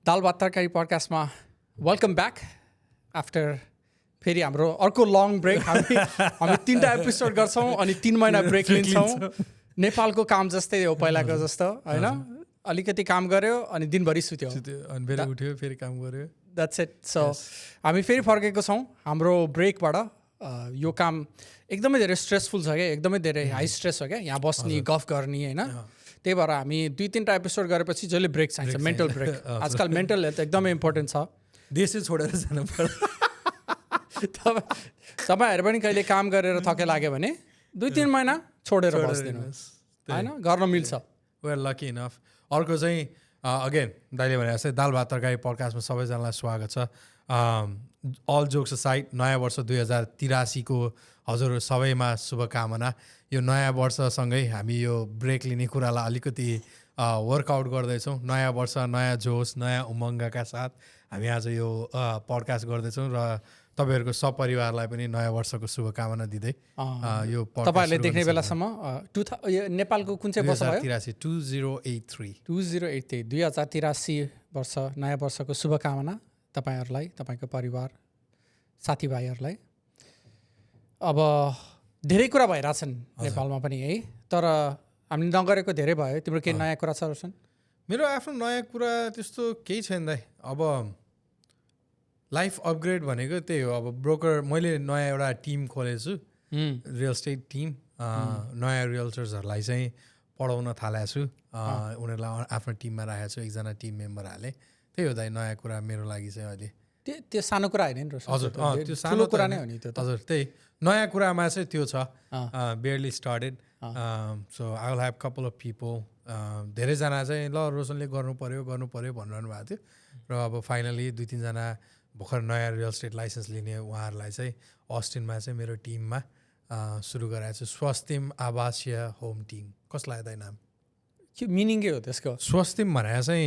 दाल भात तरकारी पडकास्टमा welcome back after फेरि हाम्रो अर्को लङ ब्रेक हामी 3टा एपिसोड गर्छौँ अनि 3 महिना ब्रेक लिन्छौँ नेपालको काम जस्तै हो पहिलाको जस्तो हैन अलिकति काम गर्यो अनि दिनभरि सुत्यो अनि फेरि उठ्यो फेरि काम गर्यो द्याट्स इट सो हामी फेरि फर्केको छौँ हाम्रो ब्रेकबाट यो काम एकदमै धेरै स्ट्रेसफुल छ क्या एकदमै धेरै हाई स्ट्रेस हो क्या यहाँ बस्ने गफ गर्ने हैन त्यही भएर हामी 2-3टा एपिसोड गरेपछि जहिले ब्रेक चाहिन्छ मेन्टल ब्रेक आजकल मेन्टल हेल्थ एकदमै इम्पोर्टेन्ट छ देशै छोडेर जानु पर्छ तपाईँहरू पनि कहिले काम गरेर थके लाग्यो भने 2-3 महिना छोडेर बस्दिनुहोस् हैन गर्न मिल्छ वी आर लकी इनफ अर्को चाहिँ अगेन दाइले भने जस्तै दाल भात तरकारी पडकास्टमा सबैजनालाई स्वागत छ अल जोक्स साइड नयाँ वर्ष 2083 को हजुर सबैमा शुभकामना यो नयाँ वर्षसँगै हामी यो ब्रेक लिने कुरालाई अलिकति वर्कआउट गर्दैछौँ नयाँ वर्ष नयाँ जोस नयाँ उमङ्गका साथ हामी आज यो पडकास्ट गर्दैछौँ र तपाईँहरूको सपरिवारलाई पनि नयाँ वर्षको शुभकामना दिँदै यो तपाईँहरूले देख्ने बेलासम्म नेपालको कुन चाहिँ वर्ष भयो 2083 वर्ष नयाँ वर्षको शुभकामना तपाईँहरूलाई तपाईँको परिवार साथीभाइहरूलाई अब धेरै कुरा भइरहेछन् नेपालमा पनि है तर हामीले नगरेको धेरै भयो तिम्रो केही नयाँ कुरा छ रोशन मेरो आफ्नो नयाँ कुरा त्यस्तो केही छैन दाइ अब लाइफ अपग्रेड भनेको त्यही हो अब ब्रोकर मैले नयाँ एउटा टिम खोलेको छु रियल स्टेट टिम नयाँ रियल्टर्सहरूलाई चाहिँ पढाउन थालेको छु उनीहरूलाई आफ्नो टिममा राखेको छु एकजना टिम मेम्बर हालेँ त्यही हो दाइ नयाँ कुरा मेरो लागि चाहिँ अहिले त्यो सानो कुरा होइन नि हजुर त्यो सानो कुरा नै हो नि त्यो हजुर त्यही नयाँ कुरामा चाहिँ त्यो छ बेयरली started so I will have couple of people धेरैजना चाहिँ ल रोशनले गर्नु पऱ्यो भनिरहनु भएको थियो र अब फाइनली 2-3 जना भर्खर नयाँ रियल स्टेट लाइसेन्स लिने उहाँहरूलाई चाहिँ अस्टिनमा चाहिँ मेरो टिममा सुरु गराएको छु स्वस्तिम आवासीय होम टिम कसलाई लाग्दा नाम के मिनिङ के हो त्यसको स्वस्तिम भनेर चाहिँ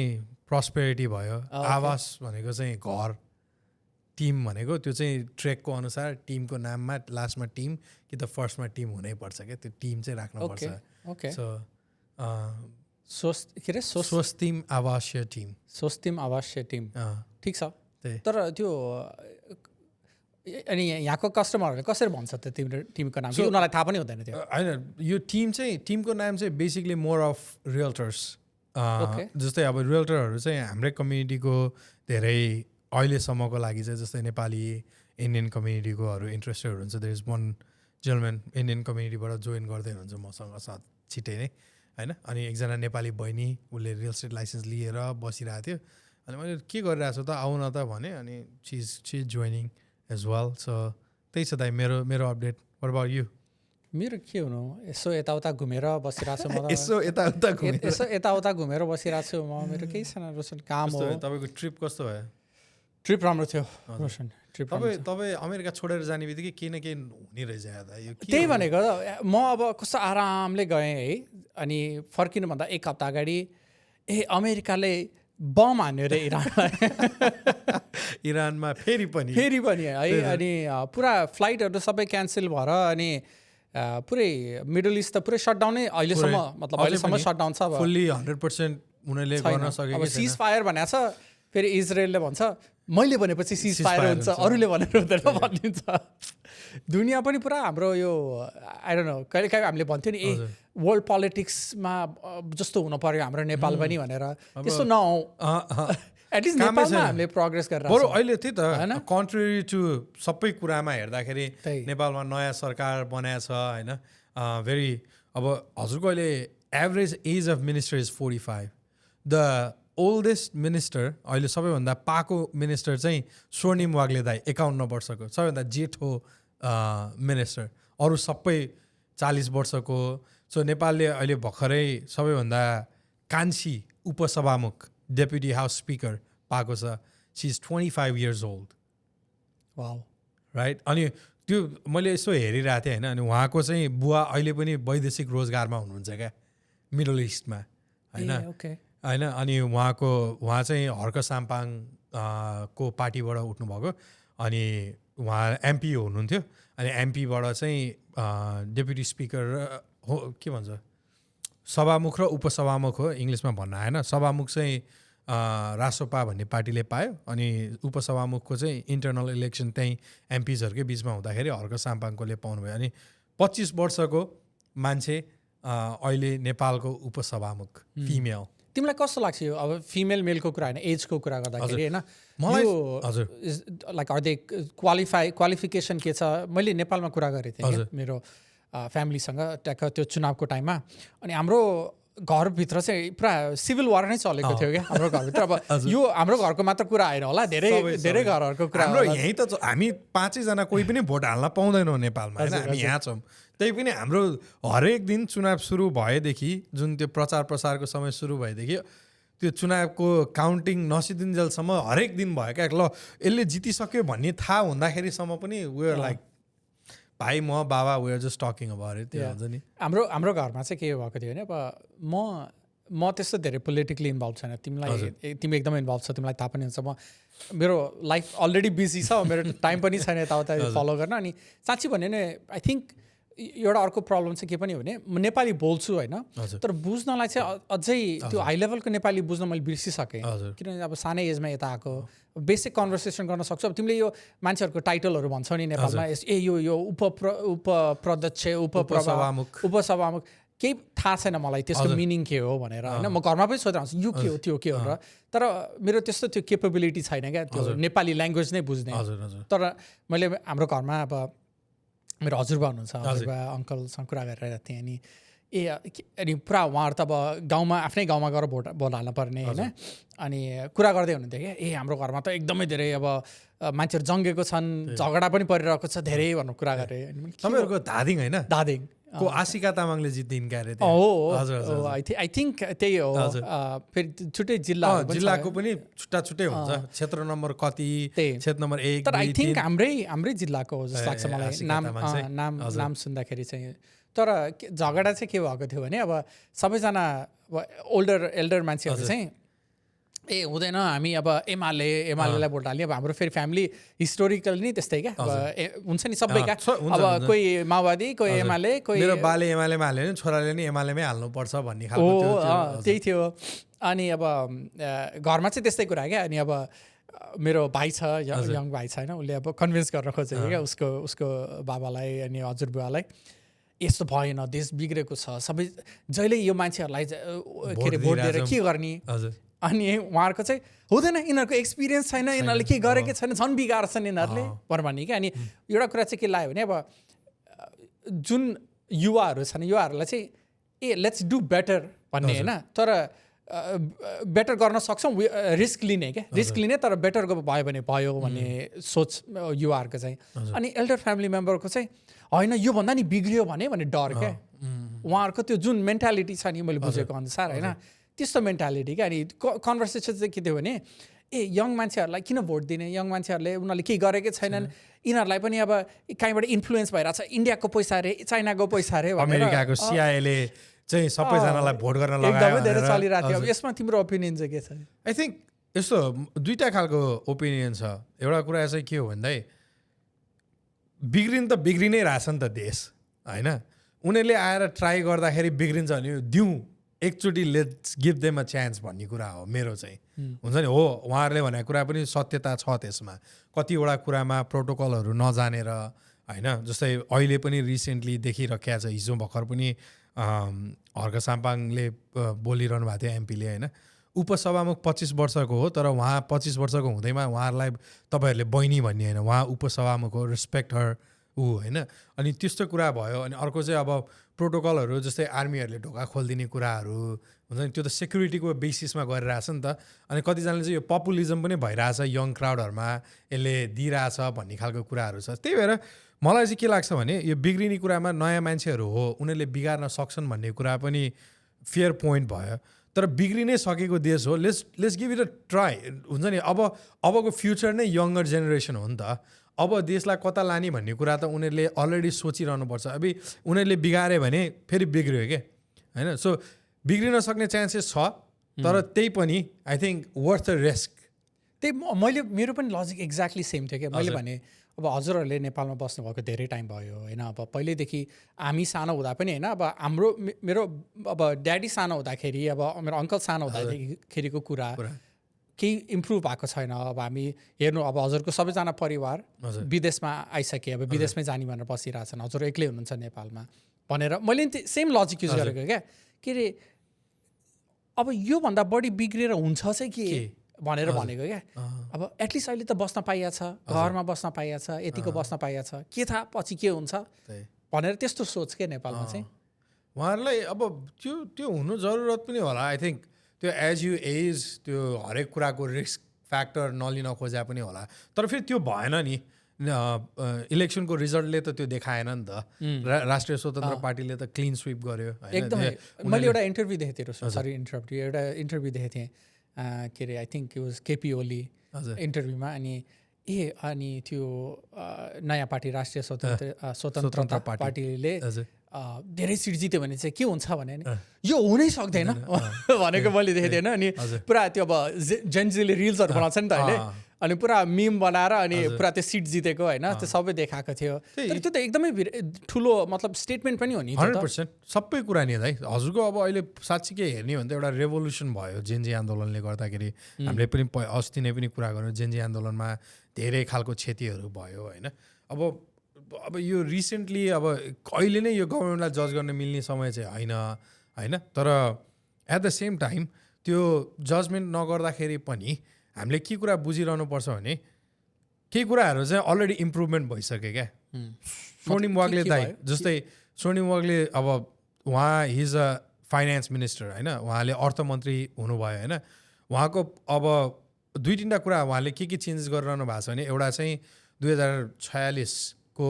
प्रस्पेरिटी भयो आवास भनेको चाहिँ घर टिम भनेको त्यो चाहिँ ट्रेकको अनुसार टिमको नाममा लास्टमा टिम कि त फर्स्टमा टिम हुनैपर्छ क्या त्यो टिम चाहिँ राख्नुपर्छ सो के अरे स्वस्तिम आवासीय टिम ठिक छ तर त्यो अनि यहाँको कस्टमरहरूले कसरी भन्छ त तिम्रो टिमको नाम उनीहरूलाई थाहा पनि हुँदैन त्यो होइन यो टिमको नाम चाहिँ बेसिकली मोर अफ रियल्टर्स जस्तै अब रियल्टरहरू चाहिँ हाम्रै कम्युनिटीको धेरै अहिलेसम्मको लागि चाहिँ जस्तै नेपाली इन्डियन कम्युनिटीकोहरू इन्ट्रेस्टेड हुन्छ there is one gentleman Indian कम्युनिटीबाट जोइन गर्दै हुनुहुन्छ मसँग साथ छिट्टै नै होइन अनि एकजना नेपाली बहिनी उसले रियल स्टेट लाइसेन्स लिएर बसिरहेको थियो अनि मैले के गरिरहेको छु त आउन त भने अनि she joining as well so त्यही छ दाइ मेरो अपडेट व्हाट अबाउट यु मेरो के हुनु यसो यताउता घुमेर बसिरहेको छु म यसो यताउता घुमेर बसिरहेको छु म मेरो केही छैन रोशन काम हो तपाईँको ट्रिप कस्तो भयो ट्रिप राम्रो थियो रोशन ट्रिप तपाईँ अमेरिका छोडेर जाने बित्तिकै केही न केही हुने रहेछ यो त्यही भनेको म अब कस्तो आरामले गएँ है अनि फर्किनुभन्दा 1 हप्ता अगाडि अमेरिकाले बम हान्यो रे इरानमा फेरि पनि है अनि पुरा फ्लाइटहरू सबै क्यान्सल भएर अनि पुरै मिडल इस्ट त पुरै सटडाउनै अहिलेसम्म सटडाउन छ फुल्ली 100% उनीहरूले गर्न सकेको छैन सिज फायर भनेको छ फेरि इजरायलले भन्छ मैले भनेपछि सिज फायर हुन्छ अरूले भनेर हुँदैन भनिन्छ दुनियाँ पनि पुरा हाम्रो यो आई डोन्ट नो कहिले काहीँ हामीले भन्थ्यो नि वर्ल्ड पोलिटिक्समा जस्तो हुन पर्यो हाम्रो नेपाल पनि भनेर त्यस्तो नहौ एटलिस्ट नेपालमा हामीले प्रोग्रेस गरेर बरु अहिले त्यही त कन्ट्रेरी टु सबै कुरामा हेर्दाखेरि नेपालमा नयाँ सरकार बनाएको छ होइन भेरी अब हजुरको अहिले average age of minister is 45 the oldest minister अहिले सबैभन्दा पाको मिनिस्टर चाहिँ स्वर्णिम वाग्ले दाइ 51 वर्षको सबैभन्दा जेठो मिनिस्टर अरू सबै 40 वर्षको सो नेपालले अहिले भर्खरै सबैभन्दा कान्छी उपसभामुख डेप्युटी हाउस स्पिकर पाएको छ she is 25 years old wow right अनि त्यो मैले यसो हेरिरहेको थिएँ होइन अनि उहाँको चाहिँ बुवा अहिले पनि वैदेशिक रोजगारमा हुनुहुन्छ क्या मिडल इस्टमा होइन अनि उहाँ चाहिँ हर्क साम्पाङ को पार्टीबाट उठ्नुभएको अनि उहाँ एमपी हुनुहुन्थ्यो अनि एमपीबाट चाहिँ डेप्युटी स्पिकर हो के भन्छ सभामुख र उपसभामुख हो इङ्ग्लिसमा भन्न आएन सभामुख चाहिँ रासोपा भन्ने पार्टीले पायो अनि उपसभामुखको चाहिँ इन्टरनल इलेक्सन त्यहीँ एमपिजहरूकै बिचमा हुँदाखेरि हर्क साम्पाङकोले पाउनुभयो अनि 25 वर्षको मान्छे अहिले नेपालको उपसभामुख फिमेल। तिमीलाई कस्तो लाग्छ यो अब फिमेल मेलको कुरा होइन एजको कुरा गर्दाखेरि होइन मलाई हजुर लाइक अर्दे क्वालिफिकेसन के छ मैले नेपालमा कुरा गरेको थिएँ मेरो फ्यामिलीसँग ट्याक्क त्यो चुनावको टाइममा अनि हाम्रो घरभित्र चाहिँ पुरा सिभिल वार नै चलेको थियो क्या हाम्रो घरभित्र। अब यो हाम्रो घरको मात्र कुरा आएन होला धेरै घरहरूको कुरा हाम्रो यहीँ त हामी 5 जना कोही पनि भोट हाल्न पाउँदैनौँ नेपालमा होइन हामी यहाँ छौँ त्यही पनि हाम्रो हरेक दिन चुनाव सुरु भएदेखि जुन त्यो प्रचार प्रसारको समय सुरु भएदेखि त्यो चुनावको काउन्टिङ नसिदिन्जेलसम्म हरेक दिन भयो क्या ल यसले जितिसक्यो भन्ने थाहा हुँदाखेरिसम्म पनि वेयर लाइक भाइ म बाबा were just talking about it त्यो हुन्छ नि। हाम्रो घरमा चाहिँ के भएको थियो भने अब म त्यस्तो धेरै पोलिटिकली इन्भल्भ छैन तिमीलाई तिमी एकदमै इन्भल्भ छ तिमीलाई थाहा पनि हुन्छ म मेरो लाइफ अलरेडी बिजी छ मेरो टाइम पनि छैन यताउता फलो गर्न। अनि साँच्ची भन्यो भने आई थिङ्क एउटा अर्को प्रब्लम चाहिँ के पनि हो भने म नेपाली बोल्छु होइन तर बुझ्नलाई चाहिँ अझै त्यो हाई लेभलको नेपाली बुझ्न मैले बिर्सिसकेँ किनभने अब सानै एजमा यता आएको बेसिक कन्भर्सेसन गर्न सक्छु। अब तिमीले यो मान्छेहरूको टाइटलहरू भन्छौ नि नेपालमा यो उपप्रध्यक्ष उपसभामुख केही थाहा छैन मलाई त्यसको मिनिङ के हो भनेर होइन म घरमा पनि सोधिरहन्छु यो के हो त्यो के हो र तर मेरो त्यस्तो त्यो केपेबिलिटी छैन क्या त्यो नेपाली ल्याङ्ग्वेज नै बुझ्ने। तर मैले हाम्रो घरमा अब मेरो हजुरबा हुनुहुन्छ हजुरबा अङ्कलसँग कुरा गरिरहेको थिएँ अनि पुरा उहाँहरू त अब आफ्नै गाउँमा गएर भोट हाल्न पर्ने होइन अनि कुरा गर्दै हुनुहुन्थ्यो क्या हाम्रो घरमा त एकदमै धेरै अब मान्छेहरू जङ्गेको छन् झगडा पनि परिरहेको छ धेरै भन्नु कुरा गरेँ। तपाईँहरूको धादिङ होइन धादिङ को आशिका तामाङले जित्दिन् क्यारे आई थिङ्क त्यही हो फेरि छुट्टै जिल्लाको पनि छुट्टा छुट्टै हुन्छ क्षेत्र नम्बर कति क्षेत्र नम्बर 1 तर आई थिङ्क हाम्रै जिल्लाको हो जस्तो लाग्छ मलाई नाम सुन्दाखेरि चाहिँ। तर झगडा चाहिँ के भएको थियो भने अब सबैजना एल्डर मान्छेहरू चाहिँ हुँदैन हामी अब एमालेलाई भोट हाल्ने अब हाम्रो फेरि फ्यामिली हिस्टोरिकल नि त्यस्तै क्या अब हुन्छ नि सबैका अब कोही माओवादी कोही एमाले कोही मेरो बाले एमालेमा हाल्यो भने छोराले नि एमालेमै हाल्नुपर्छ भन्ने खालको त्यही थियो। अनि अब घरमा चाहिँ त्यस्तै कुरा क्या अनि अब मेरो भाइ छ यङ भाइ छ होइन उसले अब कन्भिन्स गर्न खोजेको क्या उसको बाबालाई अनि हजुरबुवालाई यस्तो भएन देश बिग्रेको छ सबै जहिले यो मान्छेहरूलाई के अरे भोट दिएर के गर्ने अनि उहाँहरूको चाहिँ हुँदैन यिनीहरूको एक्सपिरियन्स छैन यिनीहरूले के गरेकै छैन झन् बिगार्छन् यिनीहरूले भन्ने क्या। अनि एउटा कुरा चाहिँ के लाग्यो भने अब जुन युवाहरू छन् युवाहरूलाई चाहिँ लेट्स डु बेटर भन्ने होइन तर बेटर गर्न सक्छौँ रिस्क लिने क्या रिस्क लिने तर बेटरको भयो भने भयो भन्ने सोच युवाहरूको चाहिँ। अनि एल्डर फ्यामिली मेम्बरको चाहिँ होइन योभन्दा नि बिग्रियो भने डर क्या उहाँहरूको त्यो जुन मेन्टालिटी छ नि मैले बुझेको अनुसार होइन त्यस्तो मेन्टालिटी क्या। अनि कन्भर्सेसन चाहिँ के थियो भने यङ मान्छेहरूलाई किन भोट दिने यङ मान्छेहरूले उनीहरूले केही गरेकै छैनन् यिनीहरूलाई पनि अब कहीँबाट इन्फ्लुएन्स भइरहेछ इंडियाको पैसा अरे चाइनाको पैसा अरे अमेरिकाको सिआईएले चाहिँ सबैजनालाई भोट गर्न लगायो एकदमै धेरै चलिरहेको थियो। अब यसमा तिम्रो ओपिनियन चाहिँ के छ? आई थिङ्क यस्तो दुईवटा खालको ओपिनियन छ। एउटा कुरा चाहिँ के हो भन्दै बिग्रिन त बिग्रिनै रहेछ नि त देश होइन उनीहरूले आएर ट्राई गर्दाखेरि बिग्रिन्छ भने दिउँ एकचोटि let's give them a chance भन्ने कुरा हो मेरो चाहिँ हुन्छ नि हो उहाँहरूले भनेको कुरा पनि सत्यता छ त्यसमा कतिवटा कुरामा प्रोटोकलहरू नजानेर होइन जस्तै अहिले पनि रिसेन्टली देखिराखेको छ हिजो भर्खर पनि हर्क साम्पाङले बोलिरहनु भएको थियो एमपीले होइन उपसभामुख 25 वर्षको हो तर उहाँ 25 वर्षको हुँदैमा उहाँहरूलाई तपाईँहरूले बहिनी भन्ने होइन उहाँ उपसभामुख हो रिस्पेक्ट हर होइन। अनि त्यस्तो कुरा भयो। अनि अर्को चाहिँ अब प्रोटोकलहरू जस्तै आर्मीहरूले ढोका खोलिदिने कुराहरू हुन्छ नि त्यो त सेक्युरिटीको बेसिसमा गरिरहेछ नि त। अनि कतिजनाले चाहिँ यो पपुलिजम पनि भइरहेछ यङ क्राउडहरूमा यसले दिइरहेछ भन्ने खालको कुराहरू छ। त्यही भएर मलाई चाहिँ के लाग्छ भने यो बिग्रिने कुरामा नयाँ मान्छेहरू हो उनीहरूले बिगार्न सक्छन् भन्ने कुरा पनि फेयर पोइन्ट भयो। तर बिग्रिनै सकेको देश हो let's give it a try हुन्छ नि। अबको फ्युचर नै यङ्गर जेनेरेसन हो नि त। अब देशलाई कता लाने भन्ने कुरा त उनीहरूले अलरेडी सोचिरहनुपर्छ। अब उनीहरूले बिगाऱ्यो भने फेरि बिग्रियो क्या होइन। सो बिग्रिन सक्ने चान्सेस छ तर त्यही पनि I think worth the risk. त्यही मेरो पनि लजिक एक्ज्याक्टली सेम थियो क्या। मैले भने अब हजुरहरूले नेपालमा बस्नुभएको धेरै टाइम भयो होइन अब पहिल्यैदेखि हामी सानो हुँदा पनि होइन अब मेरो अब ड्याडी सानो हुँदाखेरि अब मेरो अङ्कल सानो हुँदाखेरिको कुरा केही इम्प्रुभ भएको छैन। अब हामी हेर्नु, अब हजुरको सबैजना परिवार विदेशमा आइसके, अब विदेशमै जाने भनेर बसिरहेछन्, हजुर एक्लै हुनुहुन्छ नेपालमा भनेर मैले नि सेम लजिक युज गरेको क्या, के अरे अब योभन्दा बढी बिग्रेर हुन्छ चाहिँ के भनेर भनेको क्या। अब एटलिस्ट अहिले त बस्न पाइएको छ, घरमा बस्न पाइएको छ, यतिको बस्न पाइएको छ, के थाहा पछि के हुन्छ भनेर त्यस्तो सोच के नेपालमा चाहिँ। उहाँहरूलाई अब त्यो हुनु जरुरत पनि होला। आई थिङ्क त्यो एज यु एज त्यो हरेक कुराको रिस्क फ्याक्टर नलिन खोजा पनि होला। तर फेरि त्यो भएन नि, इलेक्सनको रिजल्टले त त्यो देखाएन नि त। राष्ट्रिय स्वतन्त्र पार्टीले त क्लिन स्विप गर्यो। एकदमै मैले एउटा इन्टरभ्यू देखेको थिएँ, सरी इन्टरप्ट, एउटा इन्टरभ्यू देखेको थिएँ के अरे I think it was KP Oli इन्टरभ्यूमा। अनि त्यो नयाँ पार्टी राष्ट्रिय स्वतन्त्रता पार्टीले धेरै सिट जित्यो भने चाहिँ के हुन्छ भने नि यो हुनै सक्दैन भनेको मैले देखेको थिएन। अनि पुरा त्यो अब जेन्जीले रिल्सहरू बनाउँछ नि त अहिले, अनि पुरा मिम बनाएर अनि पुरा त्यो सिट जितेको होइन, त्यो सबै देखाएको थियो। तर त्यो त एकदमै ठुलो मतलब स्टेटमेन्ट पनि हो नि। 100% सबै कुरा नि है हजुरको। अब अहिले साँच्चै के हेर्ने भने त एउटा रेभोल्युसन भयो जेन्जी आन्दोलनले गर्दाखेरि। हामीले पनि अस्ति नै पनि कुरा गऱ्यौँ, जेन्जी आन्दोलनमा धेरै खालको क्षतिहरू भयो होइन। अब यो रिसेन्टली अब अहिले नै यो गभर्मेन्टलाई जज गर्न मिल्ने समय चाहिँ होइन। तर एट द सेम टाइम त्यो जजमेन्ट नगर्दाखेरि पनि हामीले के कुरा बुझिरहनु पर्छ भने केही कुराहरू चाहिँ अलरेडी इम्प्रुभमेन्ट भइसक्यो क्या। स्वर्णिम वाग्ले दाइ जस्तै, स्वर्णिम वाग्ले अब उहाँ हिज अ फाइनेन्स मिनिस्टर होइन, उहाँले अर्थमन्त्री हुनुभयो होइन। उहाँको अब 2-3टा कुरा उहाँले के चेन्जेस गरिरहनु भएको छ भने, एउटा चाहिँ 2046 को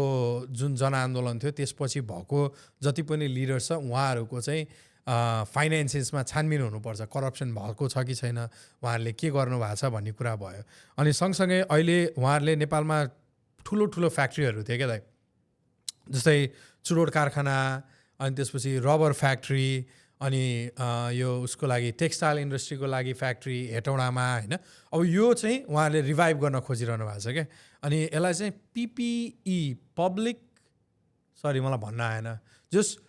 जुन जनआन्दोलन थियो त्यसपछि भएको जति पनि लिडर्स छ उहाँहरूको चाहिँ फाइनेन्सेसमा छानबिन हुनुपर्छ, करप्सन भएको छ कि छैन, उहाँहरूले के गर्नु भएको छ भन्ने कुरा भयो। अनि सँगसँगै अहिले उहाँहरूले नेपालमा ठुलो ठुलो फ्याक्ट्रीहरू थियो क्या दाइ, जस्तै चुरोट कारखाना, अनि त्यसपछि रबर फ्याक्ट्री, अनि यो उसको लागि टेक्सटाइल इन्डस्ट्रीको लागि फ्याक्ट्री हेटौँडामा होइन। अब यो चाहिँ उहाँहरूले रिभाइभ गर्न खोजिरहनु भएको छ क्या। अनि यसलाई चाहिँ PPE पब्लिक, सरी मलाई भन्न आएन, जस्ट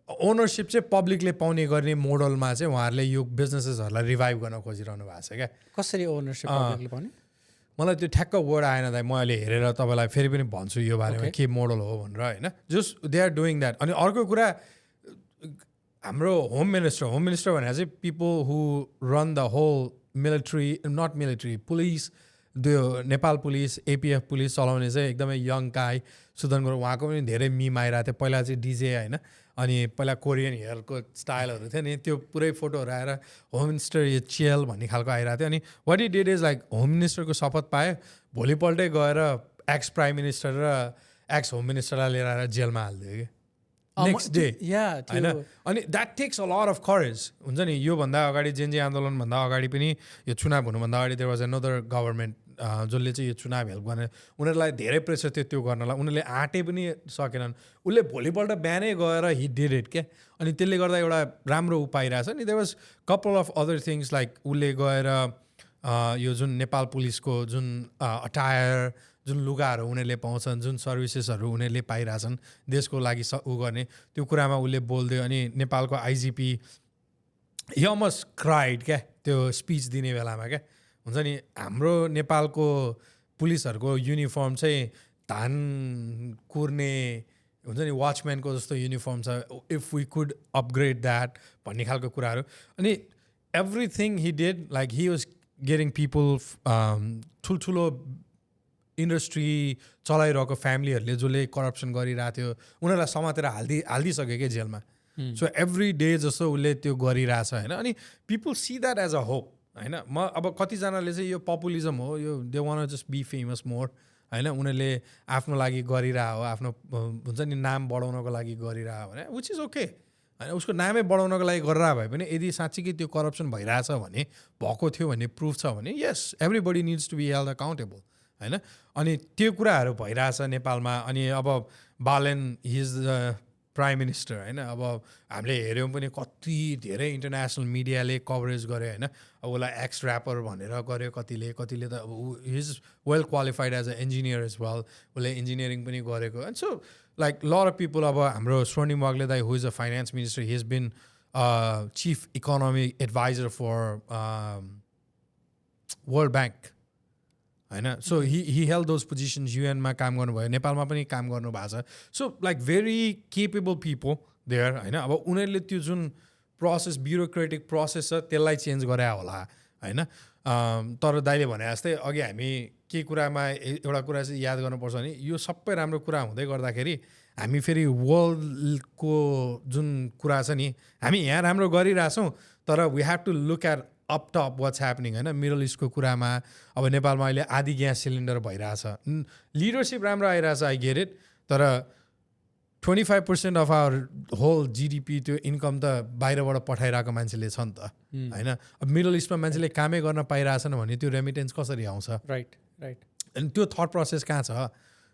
ओनरसिप चाहिँ पब्लिकले पाउने गर्ने मोडलमा चाहिँ उहाँहरूले यो बिजनेसेसहरूलाई रिभाइभ गर्न खोजिरहनु भएको छ क्या। कसरी ओनरसिप पब्लिकले पाउने? मलाई त्यो ठ्याक्क वर्ड आएन दाइ, म अहिले हेरेर तपाईँलाई फेरि पनि भन्छु यो बारेमा के मोडल हो भनेर होइन। Just they are doing that. अनि अर्को कुरा हाम्रो होम मिनिस्टर भनेर चाहिँ people who run the whole military, not military, police, त्यो नेपाल पुलिस, APF पुलिस चलाउने चाहिँ एकदमै यङ गाई सुदन गुरुङ। उहाँको पनि धेरै मिम आइरहेको थियो पहिला चाहिँ DJ होइन, अनि पहिला कोरियन हेयरको स्टाइलहरू थियो नि, त्यो पुरै फोटोहरू आएर होम मिनिस्टर यो चियल भन्ने खालको आइरहेको थियो। अनि what it did is like home मिनिस्टरको शपथ पायो, भोलिपल्टै गएर एक्स प्राइम मिनिस्टर र एक्स होम मिनिस्टरलाई लिएर आएर जेलमा हालिदियो कि नेक्स्ट डे होइन। अनि that takes a lot of courage हुन्छ नि। योभन्दा अगाडि जेन्जी आन्दोलनभन्दा अगाडि पनि यो चुनाव हुनुभन्दा अगाडि देयर वाज अनदर गभर्मेन्ट जसले चाहिँ यो चुनाव हेल्प गर्ने, उनीहरूलाई धेरै प्रेसर थियो त्यो गर्नलाई, उनीहरूले आँटे पनि सकेनन्। उसले भोलिपल्ट बिहानै गएर हि डिड इट क्या। अनि त्यसले गर्दा एउटा राम्रो पाइरहेछ नि। There was couple of other things like उसले गएर यो जुन नेपाल पुलिसको जुन अटायर, जुन लुगाहरू उनीहरूले पाउँछन्, जुन सर्भिसेसहरू उनीहरूले पाइरहेछन् देशको लागि गर्ने, त्यो कुरामा उसले बोल्दियो। अनि नेपालको IGP हि अलमोस्ट क्राइड क्या त्यो स्पिच दिने बेलामा क्या। हुन्छ नि हाम्रो नेपालको पुलिसहरूको युनिफर्म चाहिँ धान कुर्ने हुन्छ नि वाचम्यानको जस्तो युनिफर्म छ, if we could upgrade that भन्ने खालको कुराहरू। अनि everything he did like he was getting people, ठुल्ठुलो इन्डस्ट्री चलाइरहेको फ्यामिलीहरूले जसले करप्सन गरिरहेको थियो उनीहरूलाई समातेर हालिदिइसक्यो क्या जेलमा। सो एभ्री डे जस्तो उसले त्यो गरिरहेछ होइन। अनि people see that as a hope होइन। म अब कतिजनाले चाहिँ यो पपुलिजम हो, यो they want just be famous more होइन, उनीहरूले आफ्नो लागि गरिरह हो, आफ्नो हुन्छ नि नाम बढाउनको लागि गरिरह भने विच इज ओके होइन। उसको नामै बढाउनको लागि गरिरह भए पनि यदि साँच्चीकै त्यो करप्सन भइरहेछ भने, भएको थियो भन्ने प्रुफ छ भने, yes everybody needs to be held accountable होइन। अनि त्यो कुराहरू भइरहेछ नेपालमा। अनि अब Balen he's the prime minister होइन। अब हामीले हेऱ्यौँ पनि कति धेरै इन्टरनेसनल मिडियाले कभरेज गर्यो होइन। अब उसलाई एक्स ऱ्यापर भनेर गर्यो कतिले त अब he's well qualified as a engineer as well, उसले इन्जिनियरिङ पनि गरेको। And so like lot of people, अब हाम्रो स्वर्णिम वाग्ले दाइ who is a finance minister, he has been chief economic adviser for World Bank होइन so he held those positions युएनमा काम गर्नुभयो नेपालमा पनि काम गर्नु भएको छ so like very capable people there होइन अब उनीहरूले त्यो जुन प्रोसेस ब्युरोक्रेटिक प्रोसेस छ त्यसलाई चेन्ज गरे होला होइन तर दाइले भने जस्तै अघि हामी के कुरामा एउटा कुरा चाहिँ याद गर्नुपर्छ भने यो सबै राम्रो कुरा हुँदै गर्दाखेरि हामी फेरि वर्ल्डको जुन कुरा छ नि हामी यहाँ राम्रो गरिरहेछौँ तर we have to look at up top what's happening होइन मिडल इस्टको कुरामा अब नेपालमा अहिले आधी ग्यास सिलिन्डर भइरहेछ लिडरसिप राम्रो आइरहेछ आई गेट इट तर 25% अफ आवर होल जिडिपी त्यो इन्कम त बाहिरबाट पठाइरहेको मान्छेले छ नि त होइन अब मिडल इस्टमा मान्छेले कामै गर्न पाइरहेछन् भने त्यो रेमिटेन्स कसरी आउँछ राइट अनि त्यो थट प्रोसेस कहाँ छ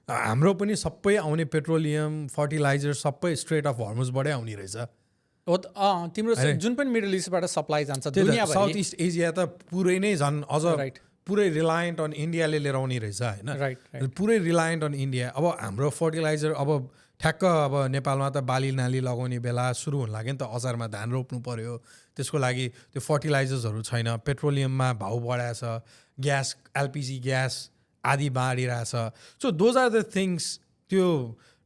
हाम्रो पनि सबै आउने पेट्रोलियम फर्टिलाइजर सबै स्ट्रेट अफ हर्मुजबाटै आउने रहेछ हो तिम्रो जुन पनि मिडल इस्टबाट सप्लाई जान्छ दुनियाँभरि साउथ इस्ट एसिया त पुरै नै झन् अझ पुरै रिलायन्ट अन इन्डियाले लिएर आउने रहेछ होइन पुरै रिलायन्ट अन इन्डिया अब हाम्रो फर्टिलाइजर अब ठ्याक्क अब नेपालमा त बाली नाली लगाउने बेला सुरु हुन लाग्यो नि त अचारमा धान रोप्नु पर्यो त्यसको लागि त्यो फर्टिलाइजर्सहरू छैन पेट्रोलियममा भाउ बढाएछ ग्यास एलपिजी ग्यास आदि बाँडिरहेछ so those are the things त्यो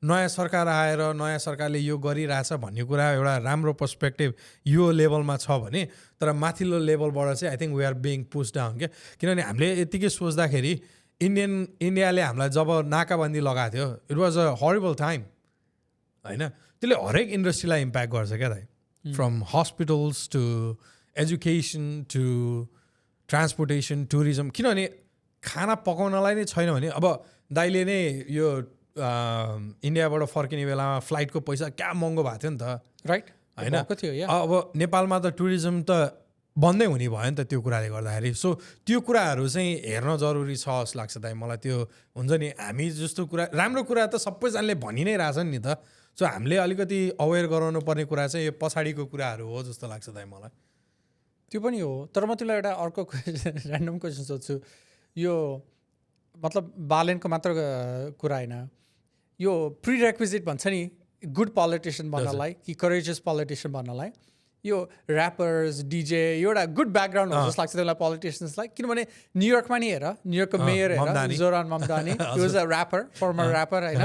नयाँ सरकार आएर नयाँ सरकारले यो गरिरहेछ भन्ने कुरा एउटा राम्रो पर्सपेक्टिभ यो लेभलमा छ भने तर माथिल्लो लेभलबाट चाहिँ I think we are being push down क्या किनभने हामीले यत्तिकै सोच्दाखेरि इन्डियाले हामीलाई जब नाकाबन्दी लगाएको थियो it was a horrible time होइन त्यसले हरेक इन्डस्ट्रीलाई इम्प्याक्ट गर्छ क्या दाइ from hospitals to education to transportation tourism किनभने खाना पकाउनलाई नै छैन भने अब दाइले नै यो इन्डियाबाट फर्किने बेलामा फ्लाइटको पैसा क्या महँगो भएको थियो नि त राइट होइन अब नेपालमा त टुरिज्म त बन्दै हुने भयो नि त त्यो कुराले गर्दाखेरि सो त्यो कुराहरू चाहिँ हेर्न जरुरी छ जस्तो लाग्छ दाइ मलाई त्यो हुन्छ नि हामी जस्तो कुरा राम्रो कुरा त सबैजनाले भनि नै रहेछन् नि त सो हामीले अलिकति अवेर गराउनु पर्ने कुरा चाहिँ यो पछाडिको कुराहरू हो जस्तो लाग्छ दाइ मलाई त्यो पनि हो तर म तिमीलाई एउटा अर्को क्वेसन ऱ्यान्डम क्वेसन सोध्छु यो मतलब बालेनको मात्र कुरा होइन यो प्रिरेक्विजिट भन्छ नि गुड पोलिटिसियन बन्नलाई कि करेजियस पोलिटिसियन बन्नलाई यो ऱ्यापर्स डिजे एउटा गुड ब्याकग्राउन्ड हो जस्तो लाग्छ त्यसलाई पोलिटिसियन्सलाई किनभने न्युयोर्कमा नि हेर न्युयोर्कको मेयर हेर Zohran Mamdani he was a rapper former rapper होइन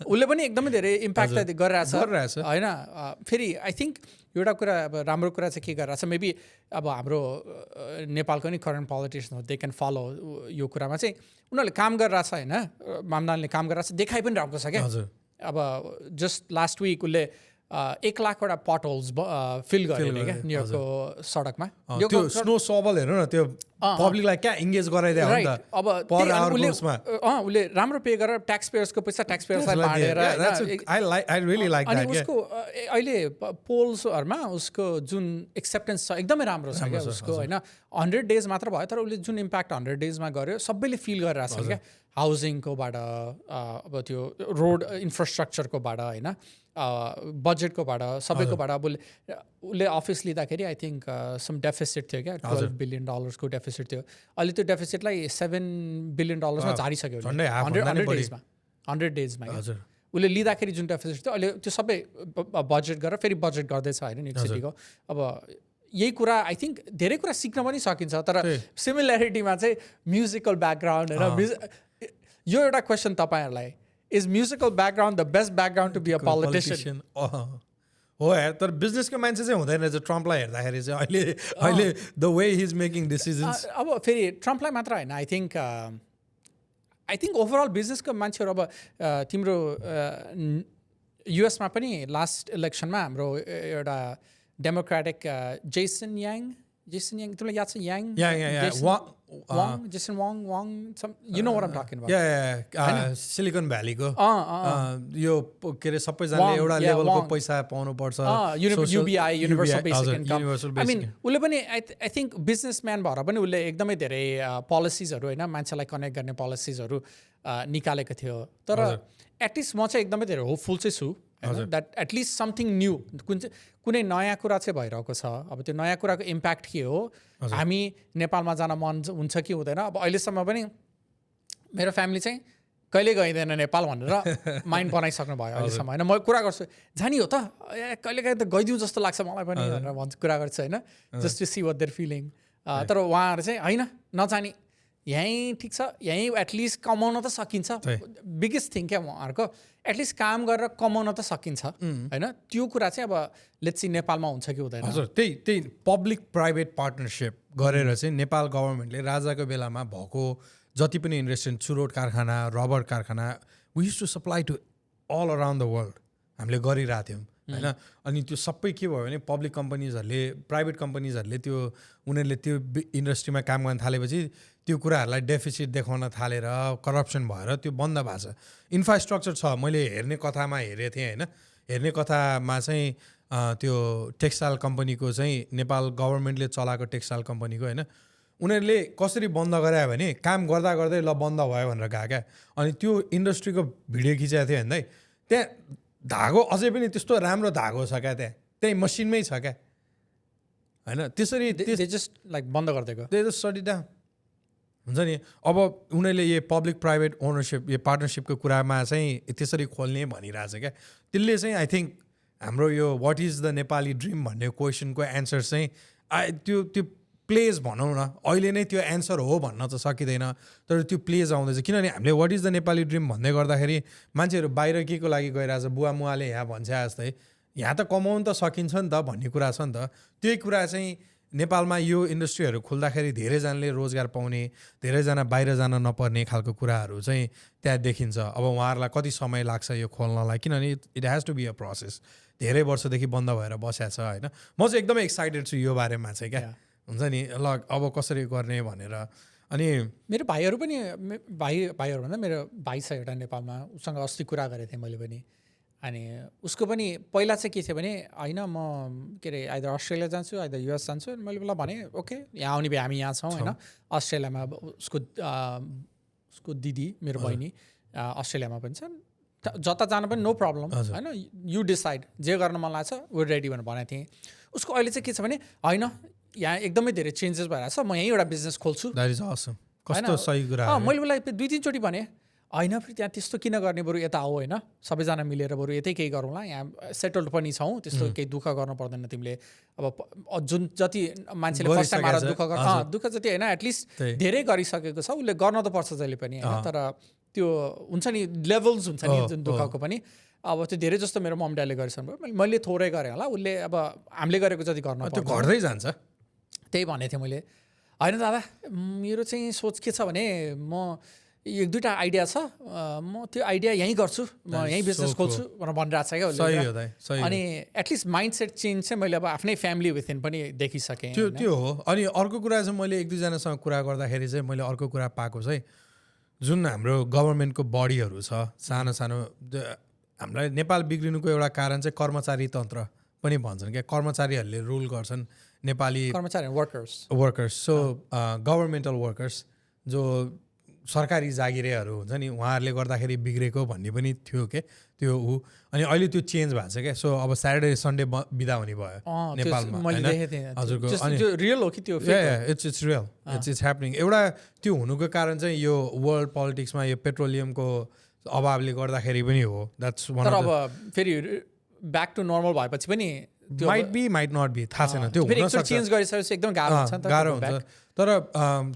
उसले पनि एकदमै धेरै इम्प्याक्ट त गरिरहेछ होइन फेरि आई थिङ्क एउटा कुरा अब राम्रो कुरा चाहिँ के गरिरहेछ मेबी अब हाम्रो नेपालको नि करेन्ट पोलिटिसियन हो दे क्यान फलो यो कुरामा चाहिँ उनीहरूले काम गरिरहेछ होइन ममदानीले काम गरिरहेछ देखाइ पनि रहेको छ क्या अब जस्ट लास्ट विक उसले 1 लाखवटा पट होल्स फिल गरेर क्या न्युयोर्कको सडकमा त्यो स्नो सभल हेर्नु न त्यो पब्लिकलाई क्या इङ्गेज गराइदियो राइट अब उसले राम्रो पे गरेर ट्याक्स पेयर्सको पैसा ट्याक्स पेयर्सलाई बाँडेर अनि उसको अहिले पोल्सहरूमा उसको जुन एक्सेप्टेन्स छ एकदमै राम्रो छ क्या उसको होइन 100 डेज मात्र भयो तर उसले जुन इम्प्याक्ट 100 डेजमा गर्यो सबैले फिल गरिरहेको छ क्या हाउसिङकोबाट अब त्यो रोड इन्फ्रास्ट्रक्चरकोबाट होइन बजेटकोबाट सबैकोबाट अब उसले अफिस लिँदाखेरि आई थिङ्क सम डेफिसिट थियो क्या $12 बिलियन को डेफिसिट थियो अहिले त्यो डेफिसिटलाई $7 बिलियन झारिसक्यो 100 डेजमा उसले लिँदाखेरि जुन डेफिसिट थियो अहिले त्यो सबै बजेट गरेर फेरि बजेट गर्दैछ होइन न्युयोर्क सिटीको अब यही कुरा आई थिङ्क धेरै कुरा सिक्न पनि सकिन्छ तर सिमिल्यारिटीमा चाहिँ म्युजिकल ब्याकग्राउन्ड होइन यो एउटा क्वेसन तपाईँहरूलाई is musical background the best background to be a politician हो यार तर बिजनेसको मान्छे चाहिँ हुँदैन रहेछ ट्रम्पलाई हेर्दाखेरि चाहिँ अहिले the way he is making decisions अब फेरि ट्रम्पलाई मात्र होइन आई थिङ्क ओभरअल बिजनेसको मान्छेहरू अब तिम्रो युएसमा पनि लास्ट इलेक्सनमा हाम्रो एउटा डेमोक्रेटिक जेसन याङ तिमीलाई याद छ Jason Wong, you know what I'm talking about. Yeah, Silicon Valley को यो के अरे सबैजनाले एउटा लेभलको पैसा पाउनु पर्छ UBI Universal Basic Income. I mean उसले पनि I think बिजनेसम्यान भएर पनि उसले एकदमै धेरै पोलिसिजहरू होइन मान्छेलाई कनेक्ट गर्ने पोलिसिजहरू निकालेको थियो तर एटलिस्ट म चाहिँ एकदमै धेरै होपफुल चाहिँ छु द्याट एटलिस्ट समथिङ न्यू कुनै नयाँ कुरा चाहिँ भइरहेको छ अब त्यो नयाँ कुराको इम्प्याक्ट के हो हामी नेपालमा जान मन हुन्छ कि हुँदैन अब अहिलेसम्म पनि मेरो फ्यामिली चाहिँ कहिले गइँदैन नेपाल भनेर माइन्ड बनाइसक्नु भयो अहिलेसम्म होइन म कुरा गर्छु जानी हो त कहिले काहीँ त गइदिउँ जस्तो लाग्छ मलाई पनि भनेर भन्छु कुरा गर्छु होइन just to see what their feeling तर उहाँहरू चाहिँ होइन नजाने, यहीँ ठिक छ, यहीँ एटलिस्ट कमाउन त सकिन्छ। बिगेस्ट थिङ क्या उहाँहरूको, एटलिस्ट काम गरेर कमाउन त सकिन्छ होइन। त्यो कुरा चाहिँ अब लेट्स सी नेपालमा हुन्छ कि हुँदैन। हजुर, त्यही पब्लिक प्राइभेट पार्टनरसिप गरेर चाहिँ नेपाल गभर्मेन्टले राजाको बेलामा भएको जति पनि इन्डस्ट्री, चुरोट कारखाना, रबर कारखाना, we use to supply to all around the world हामीले गरिरहेको थियौँ होइन। अनि त्यो सबै के भयो भने पब्लिक कम्पनीजहरूले, प्राइभेट कम्पनीजहरूले त्यो उनीहरूले त्यो इन्डस्ट्रीमा काम गर्न थालेपछि त्यो कुराहरूलाई डेफिसिट देखाउन थालेर करप्सन भएर त्यो बन्द भएको छ। इन्फ्रास्ट्रक्चर छ, मैले हेर्ने कथामा हेरेको थिएँ होइन। हेर्ने कथामा चाहिँ त्यो टेक्सटाइल कम्पनीको चाहिँ नेपाल गभर्मेन्टले चलाएको टेक्सटाइल कम्पनीको होइन, उनीहरूले कसरी बन्द गरायो भने काम गर्दा गर्दै ल बन्द भयो भनेर गएको क्या। अनि त्यो इन्डस्ट्रीको भिडियो खिचाएको थियो भन्दै त्यहाँ धागो अझै पनि त्यस्तो राम्रो धागो छ क्या, त्यही मसिनमै छ क्या होइन। त्यसरी जस्ट लाइक बन्द गरिदिएको त्यो स्टडी डाउन हुन्छ नि। अब उनीहरूले यो पब्लिक प्राइभेट ओनरसिप, यो पार्टनरसिपको कुरामा चाहिँ त्यसरी खोल्ने भनिरहेछ क्या। त्यसले चाहिँ आई थिङ्क हाम्रो यो what is the Nepali dream भन्ने क्वेसनको एन्सर चाहिँ त्यो प्लेज भनौँ न, अहिले नै त्यो एन्सर हो भन्न त सकिँदैन, तर त्यो प्लेज आउँदैछ। किनभने हामीले what is the Nepali dream भन्दै गर्दाखेरि मान्छेहरू बाहिर के को लागि गइरहेछ, बुवा मुवाले यहाँ भन्छ जस्तै यहाँ त कमाउनु त सकिन्छ नि त भन्ने कुरा छ नि त। त्यही कुरा चाहिँ नेपालमा यो इन्डस्ट्रीहरू खुल्दाखेरि धेरैजनाले रोजगार पाउने, धेरैजना बाहिर जान नपर्ने खालको कुराहरू चाहिँ त्यहाँ देखिन्छ। अब उहाँहरूलाई कति समय लाग्छ यो खोल्नलाई, किनभने it has to be a process. धेरै वर्षदेखि बन्द भएर बसेको छ होइन। म चाहिँ एकदमै एक्साइटेड छु यो बारेमा चाहिँ क्या, हुन्छ नि ल अब कसरी गर्ने भनेर। अनि मेरो भाइहरू पनि, भाइहरू भन्दा मेरो भाइ छ एउटा नेपालमा, उसँग अस्ति कुरा गरेको थिएँ मैले पनि। अनि उसको पनि पहिला चाहिँ के थियो भने होइन म के अरे आइदर अस्ट्रेलिया जान्छु आइदर युएस जान्छु। मैले ल भने ओके यहाँ आउने भए हामी यहाँ छौँ होइन। अस्ट्रेलियामा उसको दिदी मेरो बहिनी अस्ट्रेलियामा पनि छन्, जता जानु पनि नो प्रब्लम होइन। यु डिसाइड जे गर्न मन लाग्छ वेयर रेडी भनेर भनेको थिएँ। उसको अहिले चाहिँ के छ भने होइन यहाँ एकदमै धेरै चेन्जेस भइरहेको छ, म यहीँ एउटा बिजनेस खोल्छु। कस्तो सही कुरा। मैले उसलाई 2-3 चोटि भने होइन फेरि त्यहाँ त्यस्तो किन गर्ने, बरु यता आऊ होइन, सबैजना मिलेर बरु यतै केही गरौँला, यहाँ सेटल्ड पनि छौँ, त्यस्तो केही दुःख गर्नु पर्दैन तिमीले। अब जुन जति मान्छेले फर्स्ट टाइम आएर दुःख जति होइन एटलिस्ट धेरै गरिसकेको छ उसले गर्न त पर्छ जहिले पनि होइन। तर त्यो हुन्छ नि लेभल्स हुन्छ नि जुन दुःखको पनि। अब त्यो धेरै जस्तो मेरो मम ड्याडले गरिसक्नु भयो, मैले थोरै गरेँ होला, उसले अब हामीले गरेको जति गर्न त्यो घट्दै जान्छ। त्यही भनेको थिएँ मैले, होइन दादा मेरो चाहिँ सोच के छ भने म 1-2टा आइडिया छ, म त्यो आइडिया यहीँ गर्छु, म यहीँ बिजनेस खोल्छु भनेर भनिरहेको छ क्या उसले। अनि एटलिस्ट माइन्ड सेट चेन्ज चाहिँ मैले अब आफ्नै फ्यामिली विथिन पनि देखिसकेँ। त्यो हो। अनि अर्को कुरा चाहिँ मैले 1-2जनासँग कुरा गर्दाखेरि चाहिँ मैले अर्को कुरा पाएको चाहिँ जुन हाम्रो गभर्मेन्टको बडीहरू छ सानो सानो, हामीलाई नेपाल बिग्रिनुको एउटा कारण चाहिँ कर्मचारी तन्त्र पनि भन्छन् क्या। कर्मचारीहरूले रुल गर्छन्, नेपाली कर्मचारी वर्कर्स सो गभर्मेन्टल वर्कर्स जो सरकारी जागिरेहरू हुन्छ नि, उहाँहरूले गर्दाखेरि बिग्रेको भन्ने पनि थियो के त्यो ऊ। अनि अहिले त्यो चेन्ज भएको छ क्या। सो अब स्याटरडे सन्डे बिदा हुने भयो नेपालमा हजुरको। अनि रियल हो कि त्यो? It's real, it's happening. एउटा त्यो हुनुको कारण चाहिँ यो वर्ल्ड पोलिटिक्समा यो पेट्रोलियमको अभावले गर्दाखेरि पनि हो। That's one. तर अब फेरि ब्याक टु नर्मल भएपछि पनि might be might not be, थाहा छैन। त्यो चेन्ज गरिसकेपछि एकदम गाह्रो हुन्छ। तर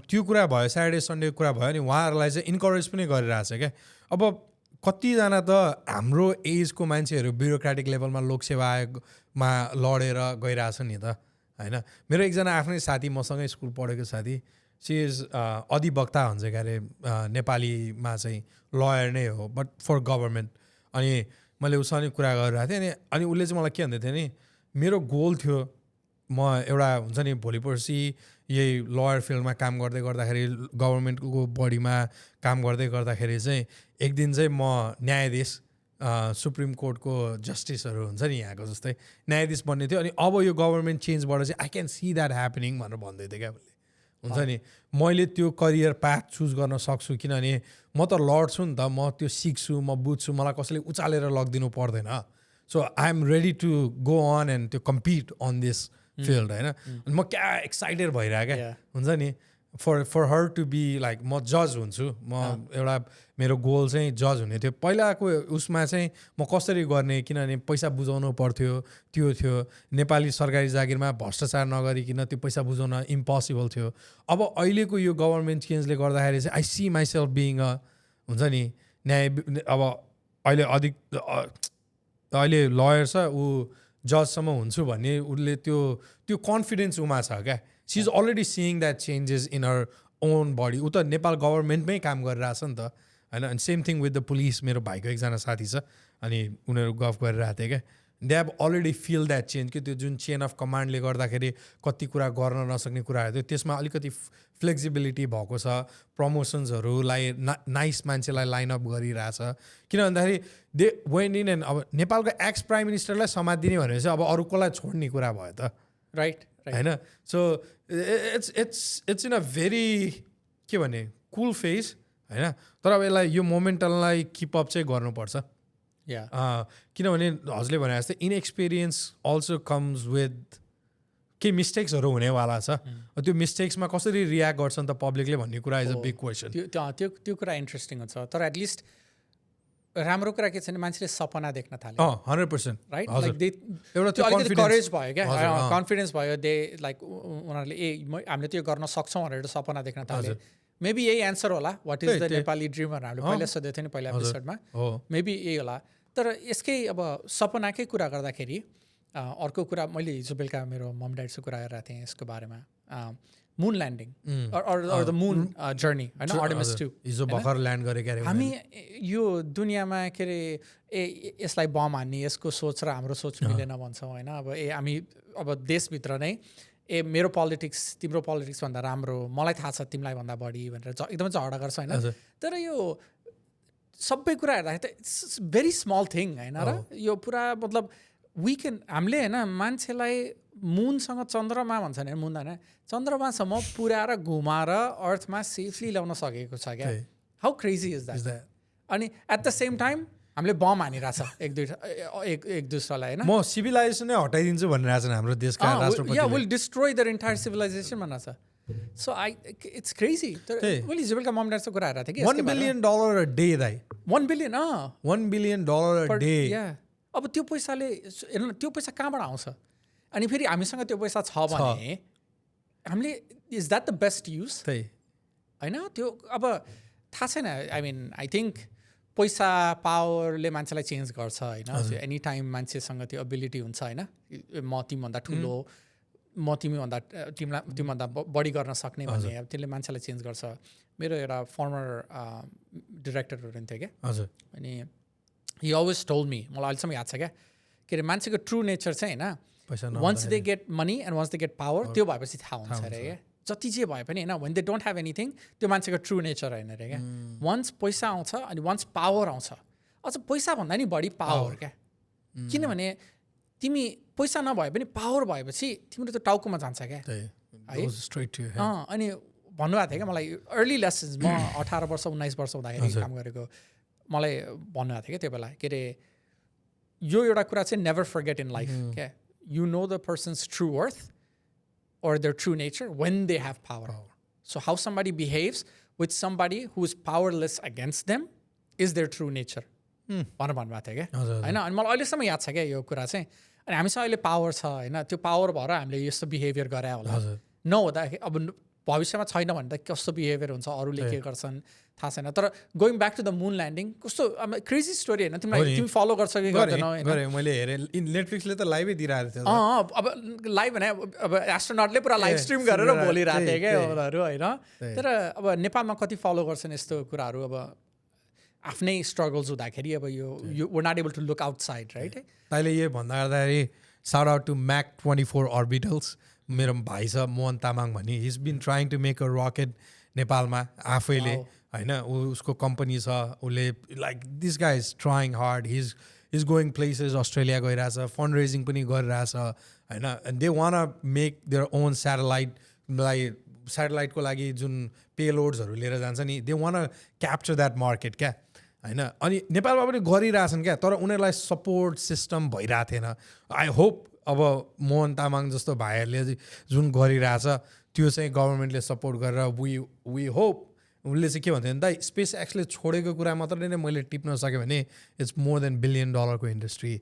त्यो कुरा भयो, स्याटरडे सन्डे कुरा भयो नि, उहाँहरूलाई चाहिँ इन्करेज पनि गरिरहेछ क्या। अब कतिजना त हाम्रो एजको मान्छेहरू ब्युरोक्रेटिक लेभलमा लोकसेवा आयोगमा लडेर गइरहेछ नि त होइन। मेरो एकजना आफ्नै साथी, मसँगै स्कुल पढेको साथी, सी इज अधिवक्ता हुन्छ क्या अरे नेपालीमा चाहिँ, लयर नै हो बट फर गभर्मेन्ट। अनि मैले उसँग कुरा गरिरहेको थिएँ अनि उसले चाहिँ मलाई के भन्दै थियो नि, मेरो गोल थियो म एउटा हुन्छ नि भोलि पर्सि यही लयर फिल्डमा काम गर्दै गर्दाखेरि, गभर्मेन्टको बडीमा काम गर्दै गर्दाखेरि चाहिँ एक दिन चाहिँ म न्यायाधीश, सुप्रिम कोर्टको जस्टिसहरू हुन्छ नि यहाँको जस्तै न्यायाधीश बन्ने थियो। अनि अब यो गभर्मेन्ट चेन्जबाट चाहिँ I can see that happening भनेर भन्दै थियो क्या उसले। हुन्छ नि मैले त्यो करियर पाथ चुज गर्न सक्छु, किनभने म त लड्छु नि त, म त्यो सिक्छु, म बुझ्छु, मलाई कसैले उचालेर लगिदिनु पर्दैन। So I am ready to go on and to compete on this field होइन। अनि म क्या एक्साइटेड भइरहेको क्या हुन्छ नि। For her to be like म जज हुन्छु म एउटा मेरो गोल चाहिँ जज हुने थियो पहिलाको उसमा चाहिँ म कसरी गर्ने किनभने पैसा बुझाउनु पर्थ्यो त्यो थियो नेपाली सरकारी जागिरमा भ्रष्टाचार नगरिकन त्यो पैसा बुझाउन इम्पोसिबल थियो अब अहिलेको यो गभर्मेन्ट चेन्जले गर्दाखेरि चाहिँ I C myself being a हुन्छ नि न्याय अब अहिले अहिले लयर छ ऊ जजसम्म हुन्छु भन्ने उसले त्यो कन्फिडेन्स उमा छ क्या she is already seeing that changes in her own body ऊ त नेपाल गभर्मेन्टमै काम गरिरहेछ नि त होइन अनि same thing with the police मेरो भाइको एकजना साथी छ अनि उनीहरू गफ गरिरहेको थिएँ क्या they have already feel that change कि त्यो जुन चेन अफ कमान्डले गर्दाखेरि कति कुरा गर्न नसक्ने कुराहरू थियो त्यसमा अलिकति फ्लेक्सिबिलिटी भएको छ प्रमोसन्सहरूलाई नाइस मान्छेलाई लाइनअप गरिरहेछ किन भन्दाखेरि दे वेन इन एन्ड अब नेपालको एक्स प्राइम मिनिस्टरलाई समातिदिने भनेर चाहिँ अब अरू कसलाई छोड्ने कुरा भयो त राइट होइन so it's in a very के भने कुल फेज होइन तर अब यसलाई यो मोमेन्टमलाई किपअप चाहिँ गर्नुपर्छ किनभने हजुरले भने जस्तै इनएक्सपिरियन्स अल्सो कम्स विथ केही मिस्टेक्सहरू हुनेवाला छ त्यो मिस्टेक्समा कसरी रियाक्ट गर्छ नि त पब्लिकले भन्ने कुरा इज अ बिग क्वेसन त्यो कुरा इन्ट्रेस्टिङ हुन्छ तर एटलिस्ट राम्रो कुरा के छ भने मान्छेले सपना देख्न थाल्यो 100% राइट लाइक अलिकति करेज भयो क्या कन्फिडेन्स भयो दे लाइक उनीहरूले हामीले त्यो गर्न सक्छौँ भनेर सपना देख्न थाल्यो मेबी यही एन्सर होला what is the Nepali dream भनेर हामीले पहिला सोधेको थियो नि पहिला एपिसोडमा मेबी यही होला तर यसकै अब सपनाकै कुरा गर्दाखेरि अर्को कुरा मैले हिजो बेलुका मेरो मम ड्याडसँग कुरा गरिरहेको थिएँ यसको बारेमा moon landing or the moon journey होइन आर्टेमिस 2 हिजो भर्खर ल्यान्ड गरेको अरे हामी यो दुनियाँमा के अरे यसलाई बम हान्ने यसको सोच र हाम्रो सोच मिलेन भन्छौँ होइन अब हामी अब देशभित्र नै मेरो पोलिटिक्स तिम्रो पोलिटिक्स भन्दा राम्रो मलाई थाहा छ तिमीलाई भन्दा बढी भनेर एकदमै झगडा गर्छ होइन तर यो सबै कुरा हेर्दाखेरि त इट्स भेरी स्मल थिङ होइन र यो पुरा मतलब हामीले होइन मान्छेलाई मुनसँग चन्द्रमा भन्छ नि मुन होइन चन्द्रमासम्म पुर्याएर घुमाएर अर्थमा सेफली ल्याउन सकेको छ क्या हाउ क्रेजी इज द्याट अनि एट द सेम टाइम हामीले बम हानिरहेछ एक दुसरालाई होइन म सिभिलाइजेसन नै हटाइदिन्छु भनिरहेछ हाम्रो देशका राष्ट्रपति will destroy their entire civilisation भनिरहेछ सो इट्स क्रेजी तर मैले हिजो बेलुका मम ड्याडसँग कुरा हेरेको थिएँ कि $1 billion a day दाइ 1 billion $1 billion a day अब त्यो पैसाले हेर्नु न त्यो पैसा कहाँबाट आउँछ अनि फेरि हामीसँग त्यो पैसा छ भने हामीले is that the best use होइन त्यो अब थाहा छैन आई मिन आई थिङ्क पैसा पावरले मान्छेलाई चेन्ज गर्छ होइन एनी टाइम मान्छेसँग त्यो एबिलिटी हुन्छ होइन म तिमीभन्दा ठुलो म तिमीभन्दा बढी गर्न सक्ने भन्ने अब त्यसले मान्छेलाई चेन्ज गर्छ मेरो एउटा फर्मर डिरेक्टर हुनुहुन्थ्यो क्या अनि हि अलवेज टोल्ड मी मलाई अहिलेसम्म याद छ क्या के अरे मान्छेको ट्रु नेचर चाहिँ होइन once they get money and once they get power त्यो भएपछि थाहा हुन्छ अरे क्या जति जे भए पनि होइन when they don't have anything त्यो मान्छेको ट्रु नेचर होइन अरे क्या वन्स पैसा आउँछ अनि वन्स पावर आउँछ अझ पैसा भन्दा नि बढी पावर क्या किनभने तिमी पैसा नभए पनि पावर भएपछि तिम्रो त टाउकोमा जान्छ क्या है अनि भन्नुभएको थियो क्या मलाई अर्ली लेसन्स म 18 वर्ष 19 वर्ष हुँदाखेरि काम गरेको मलाई भन्नुभएको थियो क्या त्यो बेला के अरे यो एउटा कुरा चाहिँ नेभर फर्गेट इन लाइफ क्या you know the persons true worth or their true nature when they have power. So how somebody behaves with somebody who is powerless against them is their true nature. भनेर भन्नुभएको थियो क्या होइन अनि मलाई अहिलेसम्म याद छ क्या यो कुरा चाहिँ अनि हामीसँग अहिले पावर छ होइन त्यो पावर भएर हामीले यस्तो बिहेभियर गरे होला नहुँदाखेरि अब भविष्यमा छैन भने त कस्तो बिहेभियर हुन्छ अरूले के गर्छन् थाहा छैन तर going back to the moon landing कस्तो क्रेजी स्टोरी होइन तिमी फलो गर्छ कि गर्दैन मैले हेरेँ नेटफ्लिक्सले त लाइभै दिइरहेको थियो अब लाइभ भने अब एस्ट्रोनटले पुरा लाइभ स्ट्रिम गरेर बोलिरहेको थियो क्या उनीहरू होइन तर अब नेपालमा कति फलो गर्छन् यस्तो कुराहरू अब आफ्नै स्ट्रगल्स हुँदाखेरि अब यो we're not able to look outside right अहिले यो भन्दा गर्दाखेरि shout out to mac 24 orbitals मेरो भाइ छ मोहन तामाङ भन्ने he's been trying to make a rocket नेपालमा आफैले होइन उसको कम्पनी छ उसले like this guy is trying hard he's going places Australia गइरहेछ फन्ड रेजिङ पनि गरिरहेछ होइन and they want make their own स्याटेलाइटलाई स्याटेलाइटको लागि जुन पेलोड्सहरू लिएर जान्छ नि they one capture that market क्या होइन अनि नेपालमा पनि गरिरहेछन् क्या तर उनीहरूलाई सपोर्ट सिस्टम भइरहेको थिएन आई होप अब मोहन तामाङ जस्तो भाइहरूले जुन गरिरहेछ त्यो चाहिँ गभर्मेन्टले सपोर्ट गरेर वी होप उसले चाहिँ के भन्थ्यो भने दाइ स्पेस एक्सले छोडेको कुरा मात्रै नै मैले टिप्न सक्यो भने it's more than $1 billion industry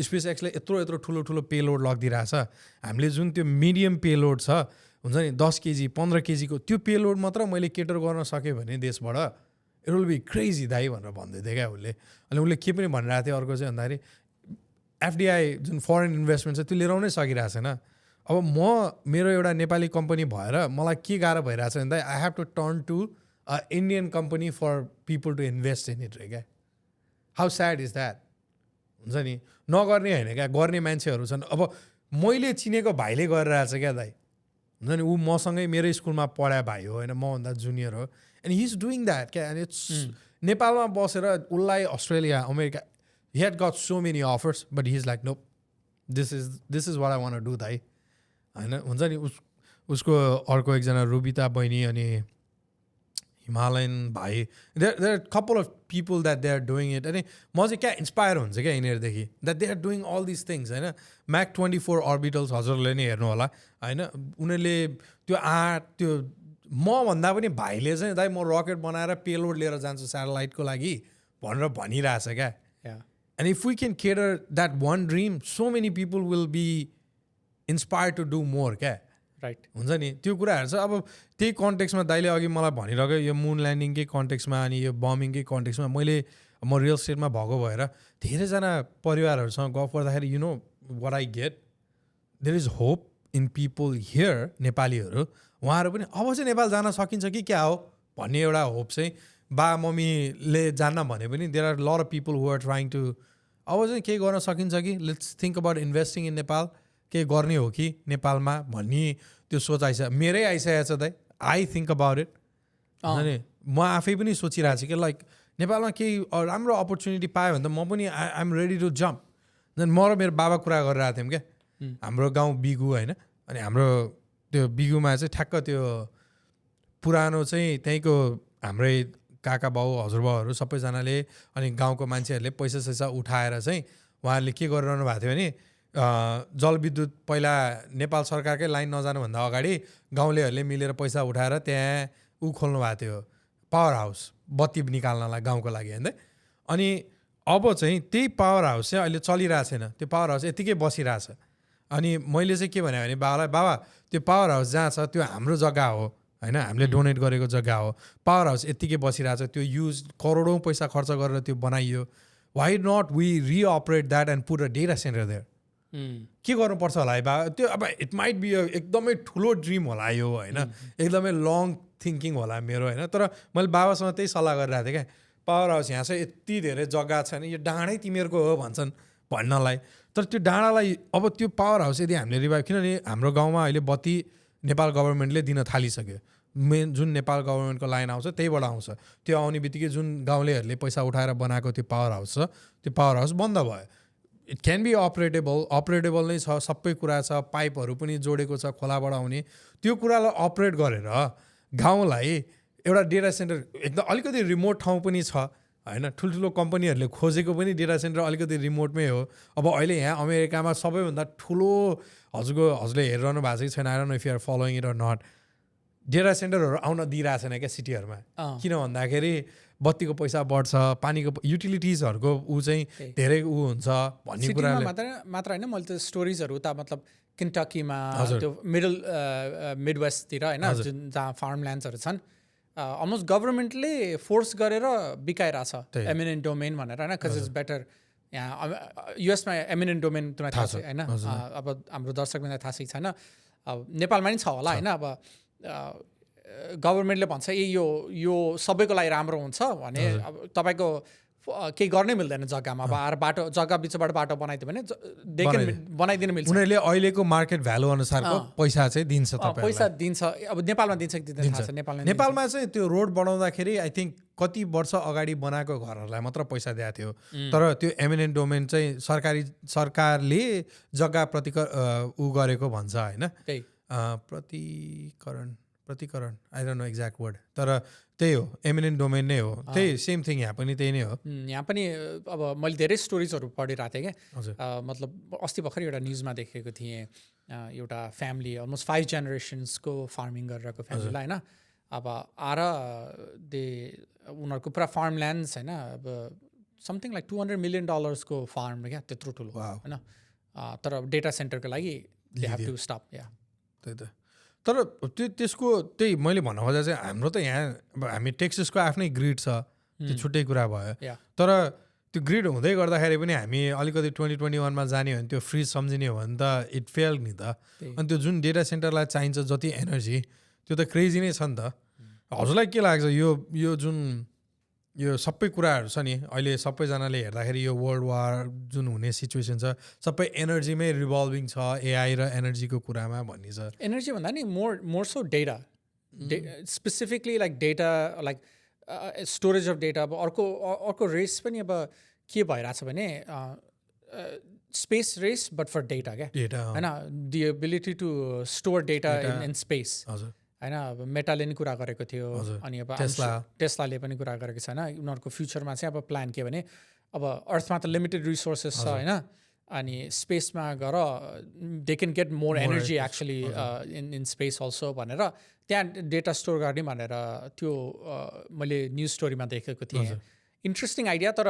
space एक्सले यत्रो ठुलो पेलोड लगिदिरहेछ हामीले जुन त्यो मिडियम पेलोड छ हुन्छ नि 10 kg 15 kg को त्यो पेलोड मात्र मैले केटर गर्न सक्यो भने देशबाट इट विल बी क्रेजी दाइ भनेर भन्दै थियो क्या उसले अनि उसले के पनि भनिरहेको थियो अर्को चाहिँ भन्दाखेरि एफडिआई जुन फरेन इन्भेस्टमेन्ट छ त्यो लिएर आउनै सकिरहेको छैन अब मेरो एउटा नेपाली कम्पनी भएर मलाई के गाह्रो भइरहेको छ भन्दा I have to turn to a Indian company for people to invest in it रे क्या हाउ स्याड इज द्याट हुन्छ नि नगर्ने होइन क्या गर्ने मान्छेहरू छन् अब मैले चिनेको भाइले गरिरहेछ क्या दाइ हुन्छ नि ऊ मसँगै मेरो स्कुलमा पढाए भाइ हो होइन मभन्दा जुनियर हो and he is doing that क्या एन्ड इट्स नेपालमा बसेर उसलाई Australia America he had got so many offers but he's like nope this is what I want to do दाइ होइन हुन्छ नि उसको अर्को एकजना रुबिता बहिनी अनि हिमालयन भाइ there couple of people that they are doing it अनि म चाहिँ क्या इन्सपायर हुन्छ क्या यिनीहरूदेखि that they are doing all this things होइन म्याक 24 अर्बिटल्स हजुरले नै हेर्नु होला होइन उनीहरूले त्यो त्यो मभन्दा पनि भाइले चाहिँ दाइ म रकेट बनाएर पेलोड लिएर जान्छु स्याटेलाइटको लागि भनेर भनिरहेछ क्या And if we can cater that one dream, so many people will be inspired to do more, क्या राइट हुन्छ नि त्यो कुराहरू छ अब त्यही कन्टेक्समा दाइले अघि मलाई भनिरहेको यो मुन ल्यान्डिङकै कन्टेक्समा अनि यो बमिङकै कन्टेक्समा म रियल स्टेटमा भएको भएर धेरैजना परिवारहरूसँग गफ गर्दाखेरि you know what I get there is hope in people here नेपालीहरू उहाँहरू पनि अब चाहिँ नेपाल जान सकिन्छ कि क्या हो भन्ने एउटा होप चाहिँ बा मम्मीले जान्न भने पनि there are lot of people who are trying to अब चाहिँ केही गर्न सकिन्छ कि let's think about investing in Nepal केही गर्ने हो कि नेपालमा भन्ने त्यो सोच मेरै आइसकेको छ दाइ आई थिङ्क अबाउट इट अनि म आफै पनि सोचिरहेको छु कि लाइक नेपालमा केही राम्रो अपर्च्युनिटी पायो भने त म पनि I am ready to jump झन् म र मेरो बाबा कुरा गरिरहेको थियौँ क्या हाम्रो गाउँ बिगु होइन अनि हाम्रो त्यो बिगुमा चाहिँ ठ्याक्क त्यो पुरानो चाहिँ त्यहीँको हाम्रै काका बाउ हजुरबाउहरू सबैजनाले अनि गाउँको मान्छेहरूले पैसा उठाएर चाहिँ उहाँहरूले के गरिरहनु भएको थियो भने जलविद्युत पहिला नेपाल सरकारकै लाइन नजानुभन्दा अगाडि गाउँलेहरूले मिलेर पैसा उठाएर त्यहाँ खोल्नु भएको थियो पावर हाउस बत्ती निकाल्नलाई गाउँको लागि होइन अनि अब चाहिँ त्यही पावर हाउस चाहिँ अहिले चलिरहेको छैन त्यो पावर हाउस यत्तिकै बसिरहेछ अनि मैले चाहिँ के भने बाबालाई बाबा त्यो पावर हाउस जहाँ छ त्यो हाम्रो जग्गा हो होइन हामीले डोनेट गरेको जग्गा हो पावर हाउस यत्तिकै बसिरहेछ त्यो युज करोडौँ पैसा खर्च गरेर त्यो बनाइयो why not we reoperate that and put a data centre there के गर्नुपर्छ होला है बा त्यो अब इट माइट बी एकदमै ठुलो ड्रिम होला यो होइन एकदमै लङ थिङ्किङ होला मेरो होइन तर मैले बाबासँग त्यही सल्लाह गरिरहेको थिएँ क्या पावर हाउस यहाँ चाहिँ यति धेरै जग्गा छ नि यो डाँडै तिमीहरूको हो भन्छन् भन्नलाई तर त्यो डाँडालाई अब त्यो पावर हाउस यदि हामीले रिभाइभ किनभने हाम्रो गाउँमा अहिले बत्ती नेपाल गभर्मेन्टले दिन थालिसक्यो मेन जुन नेपाल गभर्मेन्टको लाइन आउँछ त्यहीबाट आउँछ त्यो आउने बित्तिकै जुन गाउँलेहरूले पैसा उठाएर बनाएको त्यो पावर हाउस छ त्यो पावर हाउस बन्द भयो इट क्यान बी अपरेटेबल नै छ सबै कुरा छ पाइपहरू पनि जोडेको छ खोलाबाट आउने त्यो कुरालाई अपरेट गरेर गाउँलाई एउटा डेटा सेन्टर एकदम अलिकति रिमोट ठाउँ पनि छ होइन ठुल्ठुलो कम्पनीहरूले खोजेको पनि डेटा सेन्टर अलिकति रिमोटमै हो अब अहिले यहाँ अमेरिकामा सबैभन्दा ठुलो हजुरले हेरिरहनु भएको छ कि छैन I don't know if you are following it or not data सेन्टरहरू आउन दिइरहेको छैन क्या सिटीहरूमा किन भन्दाखेरि बत्तीको पैसा बढ्छ पानीको युटिलिटिजहरूको ऊ चाहिँ धेरै ऊ हुन्छ भन्ने कुराले मात्र होइन मैले त्यो स्टोरिजहरू उता मतलब केन्टकीमा त्यो मिडवेस्टतिर होइन जुन जहाँ फार्म ल्यान्ड्सहरू छन् अलमोस्ट गभर्मेन्टले फोर्स गरेर बिकाइरहेछ एमिनेन्ट डोमेन भनेर होइन बिकज इट्स बेटर यहाँ युएसमा एमिनेन्ट डोमेन तुम्लाई थाहा छ होइन अब हाम्रो दर्शकलाई थाहा छ छैन अब नेपालमा नि छ होला होइन अब गभर्मेन्टले भन्छ यो सबैको लागि राम्रो हुन्छ भने अब तपाईँको केही गर्नै मिल्दैन जग्गामा अब आएर बाटो जग्गा बिचबाट बाटो बनाइदियो भने बनाइदिनु मिल्छ उनीहरूले अहिलेको मार्केट भ्यालु अनुसारको पैसा चाहिँ दिन्छ पैसा दिन्छ अब नेपालमा दिन्छ कि दिँदैन थाहा छ नेपालमा चाहिँ त्यो रोड बनाउँदाखेरि आई थिङ्क कति वर्ष अगाडि बनाएको घरहरूलाई मात्र पैसा दिएको थियो तर त्यो एमिनेन्ट डोमेन चाहिँ सरकारले जग्गा ऊ गरेको भन्छ होइन प्रतिकरण I don't know exact word तर त्यही हो एमिनेन्ट डोमेन नै हो त्यही सेम थिङ यहाँ पनि त्यही नै हो यहाँ पनि अब मैले धेरै स्टोरिजहरू पढिरहेको थिएँ हजुर क्या मतलब अस्ति भर्खर एउटा न्युजमा देखेको थिएँ एउटा फ्यामिली अलमोस्ट 5 जेनेरेसन्सको फार्मिङ गरिरहेको फ्यामिलीलाई होइन अब उनीहरूको पुरा फार्म ल्यान्ड्स होइन अब समथिङ लाइक $200 million को फार्म क्या त्यत्रो ठुलो होइन तर डेटा सेन्टरको लागि दे हेभ टु स्टप या त्यही त तर त्यसको त्यही मैले भन्न खोजेको चाहिँ हाम्रो त यहाँ अब हामी टेक्ससको आफ्नै ग्रिड छ त्यो छुट्टै कुरा भयो तर त्यो ग्रिड हुँदै गर्दाखेरि पनि हामी अलिकति 2021मा जाने हो भने त्यो फ्रिज सम्झिने हो भने त इट फेल नि त अनि त्यो जुन डेटा सेन्टरलाई चाहिन्छ जति एनर्जी त्यो त क्रेजी नै छ नि त हजुरलाई के लाग्छ यो जुन यो सबै कुराहरू छ नि अहिले सबैजनाले हेर्दाखेरि यो वर्ल्ड वार जुन हुने सिचुएसन छ सबै एनर्जीमै रिभल्भिङ छ एआई र एनर्जीको कुरामा भन्ने छ एनर्जी भन्दा नि more so data specifically like data like storage of data अब अर्को रेस पनि अब के भइरहेछ भने space race but for data क्या डेटा होइन the ability to store data in space हजुर होइन अब मेटाले नि कुरा गरेको थियो अनि अब टेस्लाले पनि कुरा गरेको छ होइन उनीहरूको फ्युचरमा चाहिँ अब प्लान के भने अब अर्थमा त लिमिटेड रिसोर्सेस छ होइन अनि स्पेसमा गएर they can get more energy actually in space also भनेर त्यहाँ डेटा स्टोर गर्ने भनेर त्यो मैले न्युज स्टोरीमा देखेको थिएँ इन्ट्रेस्टिङ आइडिया तर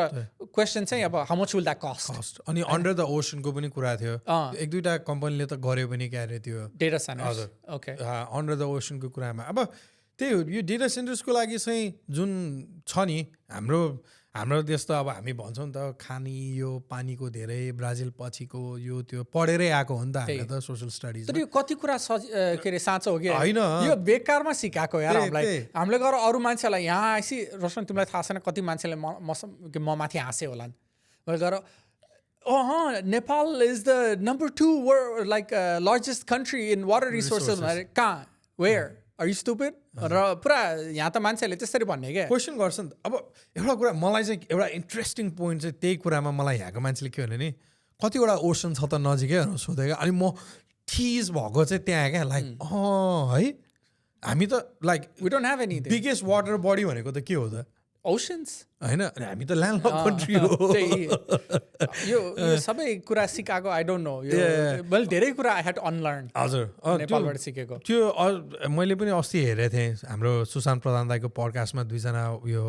क्वेसन चाहिँ अब how much will that cost अनि अन्डर द ओसनको पनि कुरा थियो एक दुईवटा कम्पनीले त गर्यो पनि क्या अरे त्यो data centres okay under the ओसनको कुरामा अब त्यही हो यो डेटा सेन्टर्सको लागि चाहिँ जुन छ नि हाम्रो देश त अब हामी भन्छौँ नि त खानी यो पानीको धेरै ब्राजिल पछिको यो त्यो पढेरै आएको हो नि त हामीले त सोसल स्टडिज तर यो कति कुरा के अरे साँचो हो कि होइन यो बेकारमा सिकाएको यार हामीले गएर अरू मान्छेलाई यहाँ आएपछि रोशन तिमीलाई थाहा छैन कति मान्छेले म माथि हाँसे होला मैले गएर Nepal is the number 2 like largest country in water resources भनेर कहाँ वेयर आर यु स्टुपिड र पुरा यहाँ त मान्छेहरूले त्यसरी भन्ने क्या क्वेसन गर्छ नि त अब एउटा कुरा मलाई चाहिँ एउटा इन्ट्रेस्टिङ पोइन्ट चाहिँ त्यही कुरामा मलाई यहाँको मान्छेले के भने नि कतिवटा ओसन छ त नजिकै सोधेको अनि म ठिज भएको चाहिँ त्यहाँ क्या लाइक है हामी त like we don't have any biggest water body भनेको त के हो त ओसन्स होइन अनि हामी त ल्यान्डलक कन्ट्री हो यो सबै कुरा सिकाएको आई डोन्ट नो मैले धेरै कुरा आई ह्याड अनलर्न हजुर नेपालबाट सिकेको त्यो मैले पनि अस्ति हेरेको थिएँ हाम्रो सुशान्त प्रधान दाईको पडकास्टमा दुईजना यो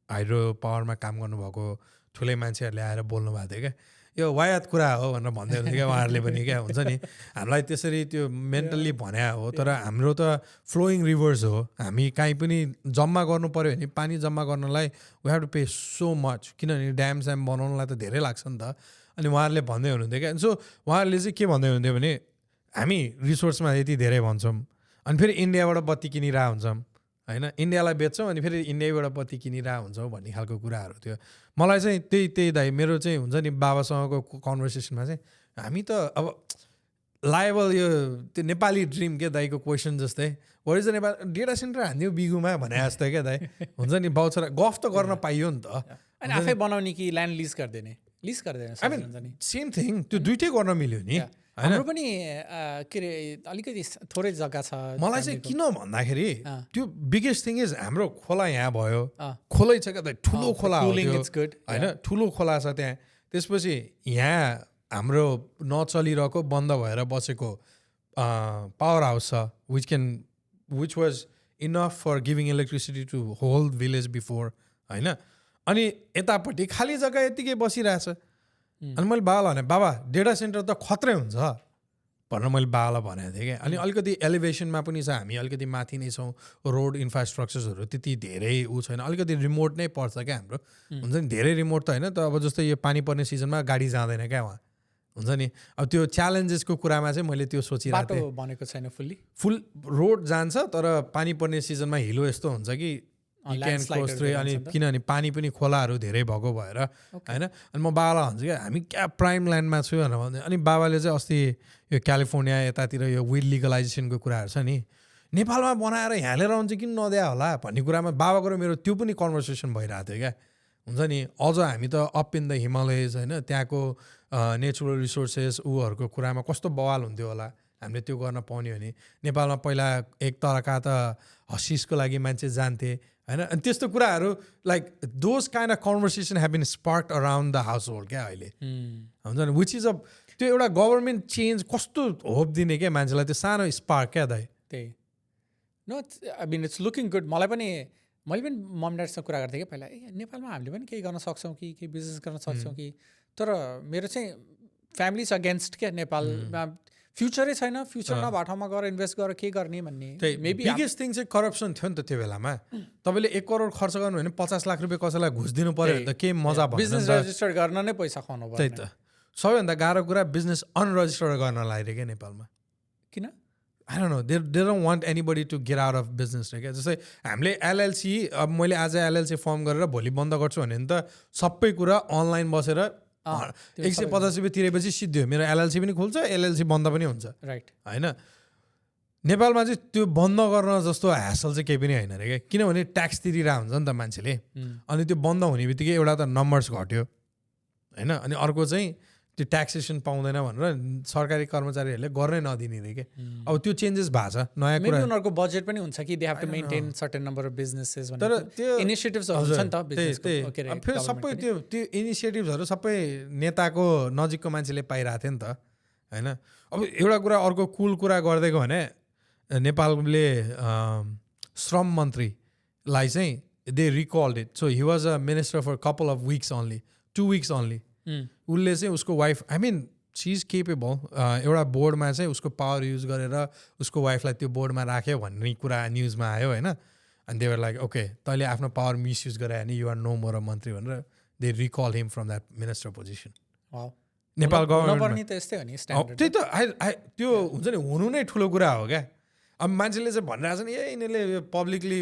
हाइड्रो पावरमा काम गर्नुभएको ठुलै मान्छेहरूले आएर बोल्नु भएको थियो क्या यो वायात कुरा हो भनेर भन्दै हुन्थ्यो क्या उहाँहरूले पनि क्या हुन्छ नि हामीलाई त्यसरी त्यो मेन्टल्ली भन्या हो तर हाम्रो त फ्लोइङ रिभर्स हो हामी काहीँ पनि जम्मा गर्नु पऱ्यो भने पानी जम्मा गर्नलाई we have to pay so much किनभने ड्याम स्याम बनाउनलाई त धेरै लाग्छ नि त अनि उहाँहरूले भन्दै हुनुहुन्थ्यो क्या सो उहाँहरूले चाहिँ के भन्दै हुनुहुन्थ्यो भने हामी रिसोर्समा यति धेरै भन्छौँ अनि फेरि इन्डियाबाट बत्ती किनिरहेको हुन्छौँ होइन इन्डियालाई बेच्छौँ अनि फेरि इन्डियाबाट बत्ती किनिरहेको हुन्छौँ भन्ने खालको कुराहरू थियो मलाई चाहिँ त्यही दाइ मेरो चाहिँ हुन्छ नि बाबासँगको कन्भर्सेसनमा चाहिँ हामी त अब लायबल यो त्यो नेपाली ड्रिम के दाइको क्वेसन जस्तै what is the Nepal data centre हान्दियो बिगुमा भने जस्तै क्या दाइ हुन्छ नि बाउछरा गफ त गर्न पाइयो नि त अनि आफै बनाउने कि ल्यान्ड लिज गरिदिने सेम थिङ त्यो दुइटै गर्न मिल्यो नि हाम्रो पनि के अरे अलिकति थोरै जग्गा छ मलाई चाहिँ किन भन्दाखेरि त्यो बिगेस्ट थिङ इज हाम्रो खोला यहाँ भयो खोलै छ क्या ठुलो खोला होइन ठुलो खोला छ त्यहाँ त्यसपछि यहाँ हाम्रो नचलिरहेको बन्द भएर बसेको पावर हाउस छ which was enough for giving electricity to whole village before होइन अनि यतापट्टि खाली जग्गा यतिकै बसिरहेछ अनि मैले बाबालाई भने बाबा डेटा सेन्टर त खत्रै हुन्छ भनेर मैले बाबालाई भनेको थिएँ क्या अनि अलिकति एलिभेसनमा पनि छ हामी अलिकति माथि नै छौँ रोड इन्फ्रास्ट्रक्चर्सहरू त्यति धेरै छैन अलिकति रिमोट नै पर्छ क्या हाम्रो हुन्छ नि धेरै रिमोट त होइन त अब जस्तै यो पानी पर्ने सिजनमा गाडी जाँदैन क्या वहाँ हुन्छ नि अब त्यो च्यालेन्जेसको कुरामा चाहिँ मैले त्यो सोचिरहेको थिएँ भनेको छैन फुल रोड जान्छ तर पानी पर्ने सिजनमा हिलो यस्तो हुन्छ कि अनि किनभने पानी पनि खोलाहरू धेरै भएको भएर होइन अनि म बाबालाई भन्छु क्या हामी क्या प्राइम ल्यान्डमा छु भनेर भन्दै अनि बाबाले चाहिँ अस्ति यो क्यालिफोर्निया यतातिर यो विड लिगलाइजेसनको कुराहरू छ नि नेपालमा बनाएर यहाँ लिएर आउँछ किन नदिया होला भन्ने कुरामा बाबाको र मेरो त्यो पनि कन्भर्सेसन भइरहेको थियो क्या हुन्छ नि अझ हामी त अप इन द हिमालयज होइन त्यहाँको नेचुरल रिसोर्सेस ऊहरूको कुरामा कस्तो बवाल हुन्थ्यो होला हामीले त्यो गर्न पाउने हो नि नेपालमा पहिला एक तरका त हसिसको लागि मान्छे जान्थे होइन. अनि त्यस्तो कुराहरू like those kind of conversation have been sparked around the household क्या अहिले हुन्छ नि. विच इज अ त्यो एउटा गभर्मेन्ट चेन्ज कस्तो होप दिने क्या मान्छेलाई, त्यो सानो स्पार्क क्या दाइ. त्यही no I mean it's looking good. मैले पनि मम ड्याडसँग कुरा गर्थेँ कि पहिला, नेपालमा हामीले पनि केही गर्न सक्छौँ कि केही बिजनेस गर्न सक्छौँ कि. तर मेरो चाहिँ फ्यामिली छ अगेन्स्ट क्या, नेपालमा फ्युचरै छैन, फ्युचर नभएको ठाउँमा गएर इन्भेस्ट गरेर के गर्ने भन्ने. मेबी बिगेस्ट थिङ चाहिँ करप्सन थियो नि त त्यो बेलामा. तपाईँले 1 करोड खर्च गर्नु भने 50 लाख रुपियाँ कसैलाई घुस दिनु पऱ्यो भने त के मजा भयो. बिजनेस रेजिस्टर गर्न नै पैसा खुवाउनु पर्यो. त्यही त सबैभन्दा गाह्रो कुरा बिजनेस अनरजिस्टर्ड गर्न लाग्यो क्या नेपालमा. किन? I don't know, they don't want anybody to get out of business. क्या जस्तै हामीले एलएलसी, अब मैले आज एलएलसी फर्म गरेर भोलि बन्द गर्छु भने त सबै कुरा अनलाइन बसेर 150 रुपियाँ तिरेपछि सिद्धियो, मेरो एलएलसी पनि खुल्छ, एलएलसी बन्द पनि हुन्छ. राइट होइन. नेपालमा चाहिँ त्यो बन्द गर्न जस्तो ह्यासल चाहिँ केही पनि होइन अरे क्या. किनभने ट्याक्स तिरिरहेको हुन्छ नि त मान्छेले. अनि त्यो बन्द हुने बित्तिकै एउटा त नम्बर्स घट्यो होइन. अनि अर्को चाहिँ त्यो ट्याक्सेसन पाउँदैन भनेर सरकारी कर्मचारीहरूले गर्नै नदिने रे के. अब त्यो चेन्जेस भएको छ नयाँ कुरा. उनीहरूको बजेट पनि हुन्छ कि they have to maintain certain number of businesses भनेर. तर त्यो इनिसिएटिभ्स हुन्छ नि त बिजनेसको. फेरि सबै त्यो इनिसिएटिभ्सहरू सबै नेताको नजिकको मान्छेले पाइरहेको थियो नि त होइन. अब एउटा कुरा अर्को कुल कुरा गरिदिएको भने नेपालले श्रम मन्त्रीलाई चाहिँ they recalled it. So he was a minister for couple of weeks only, 2 weeks only. उसले चाहिँ उसको wife, I mean she is capable, एउटा बोर्डमा चाहिँ उसको पावर युज गरेर उसको वाइफलाई त्यो बोर्डमा राख्यो भन्ने कुरा न्युजमा आयो होइन. अनि दे वर लाइक ओके तैँले आफ्नो पावर मिसयुज गरे भने you are no more a मन्त्री भनेर they recall him from that minister position. Nepal government त्यही त त्यो हुन्छ नि, हुनु नै ठुलो कुरा हो क्या. अब मान्छेले चाहिँ भनिरहेको छ नि यिनीहरूले यो पब्लिकली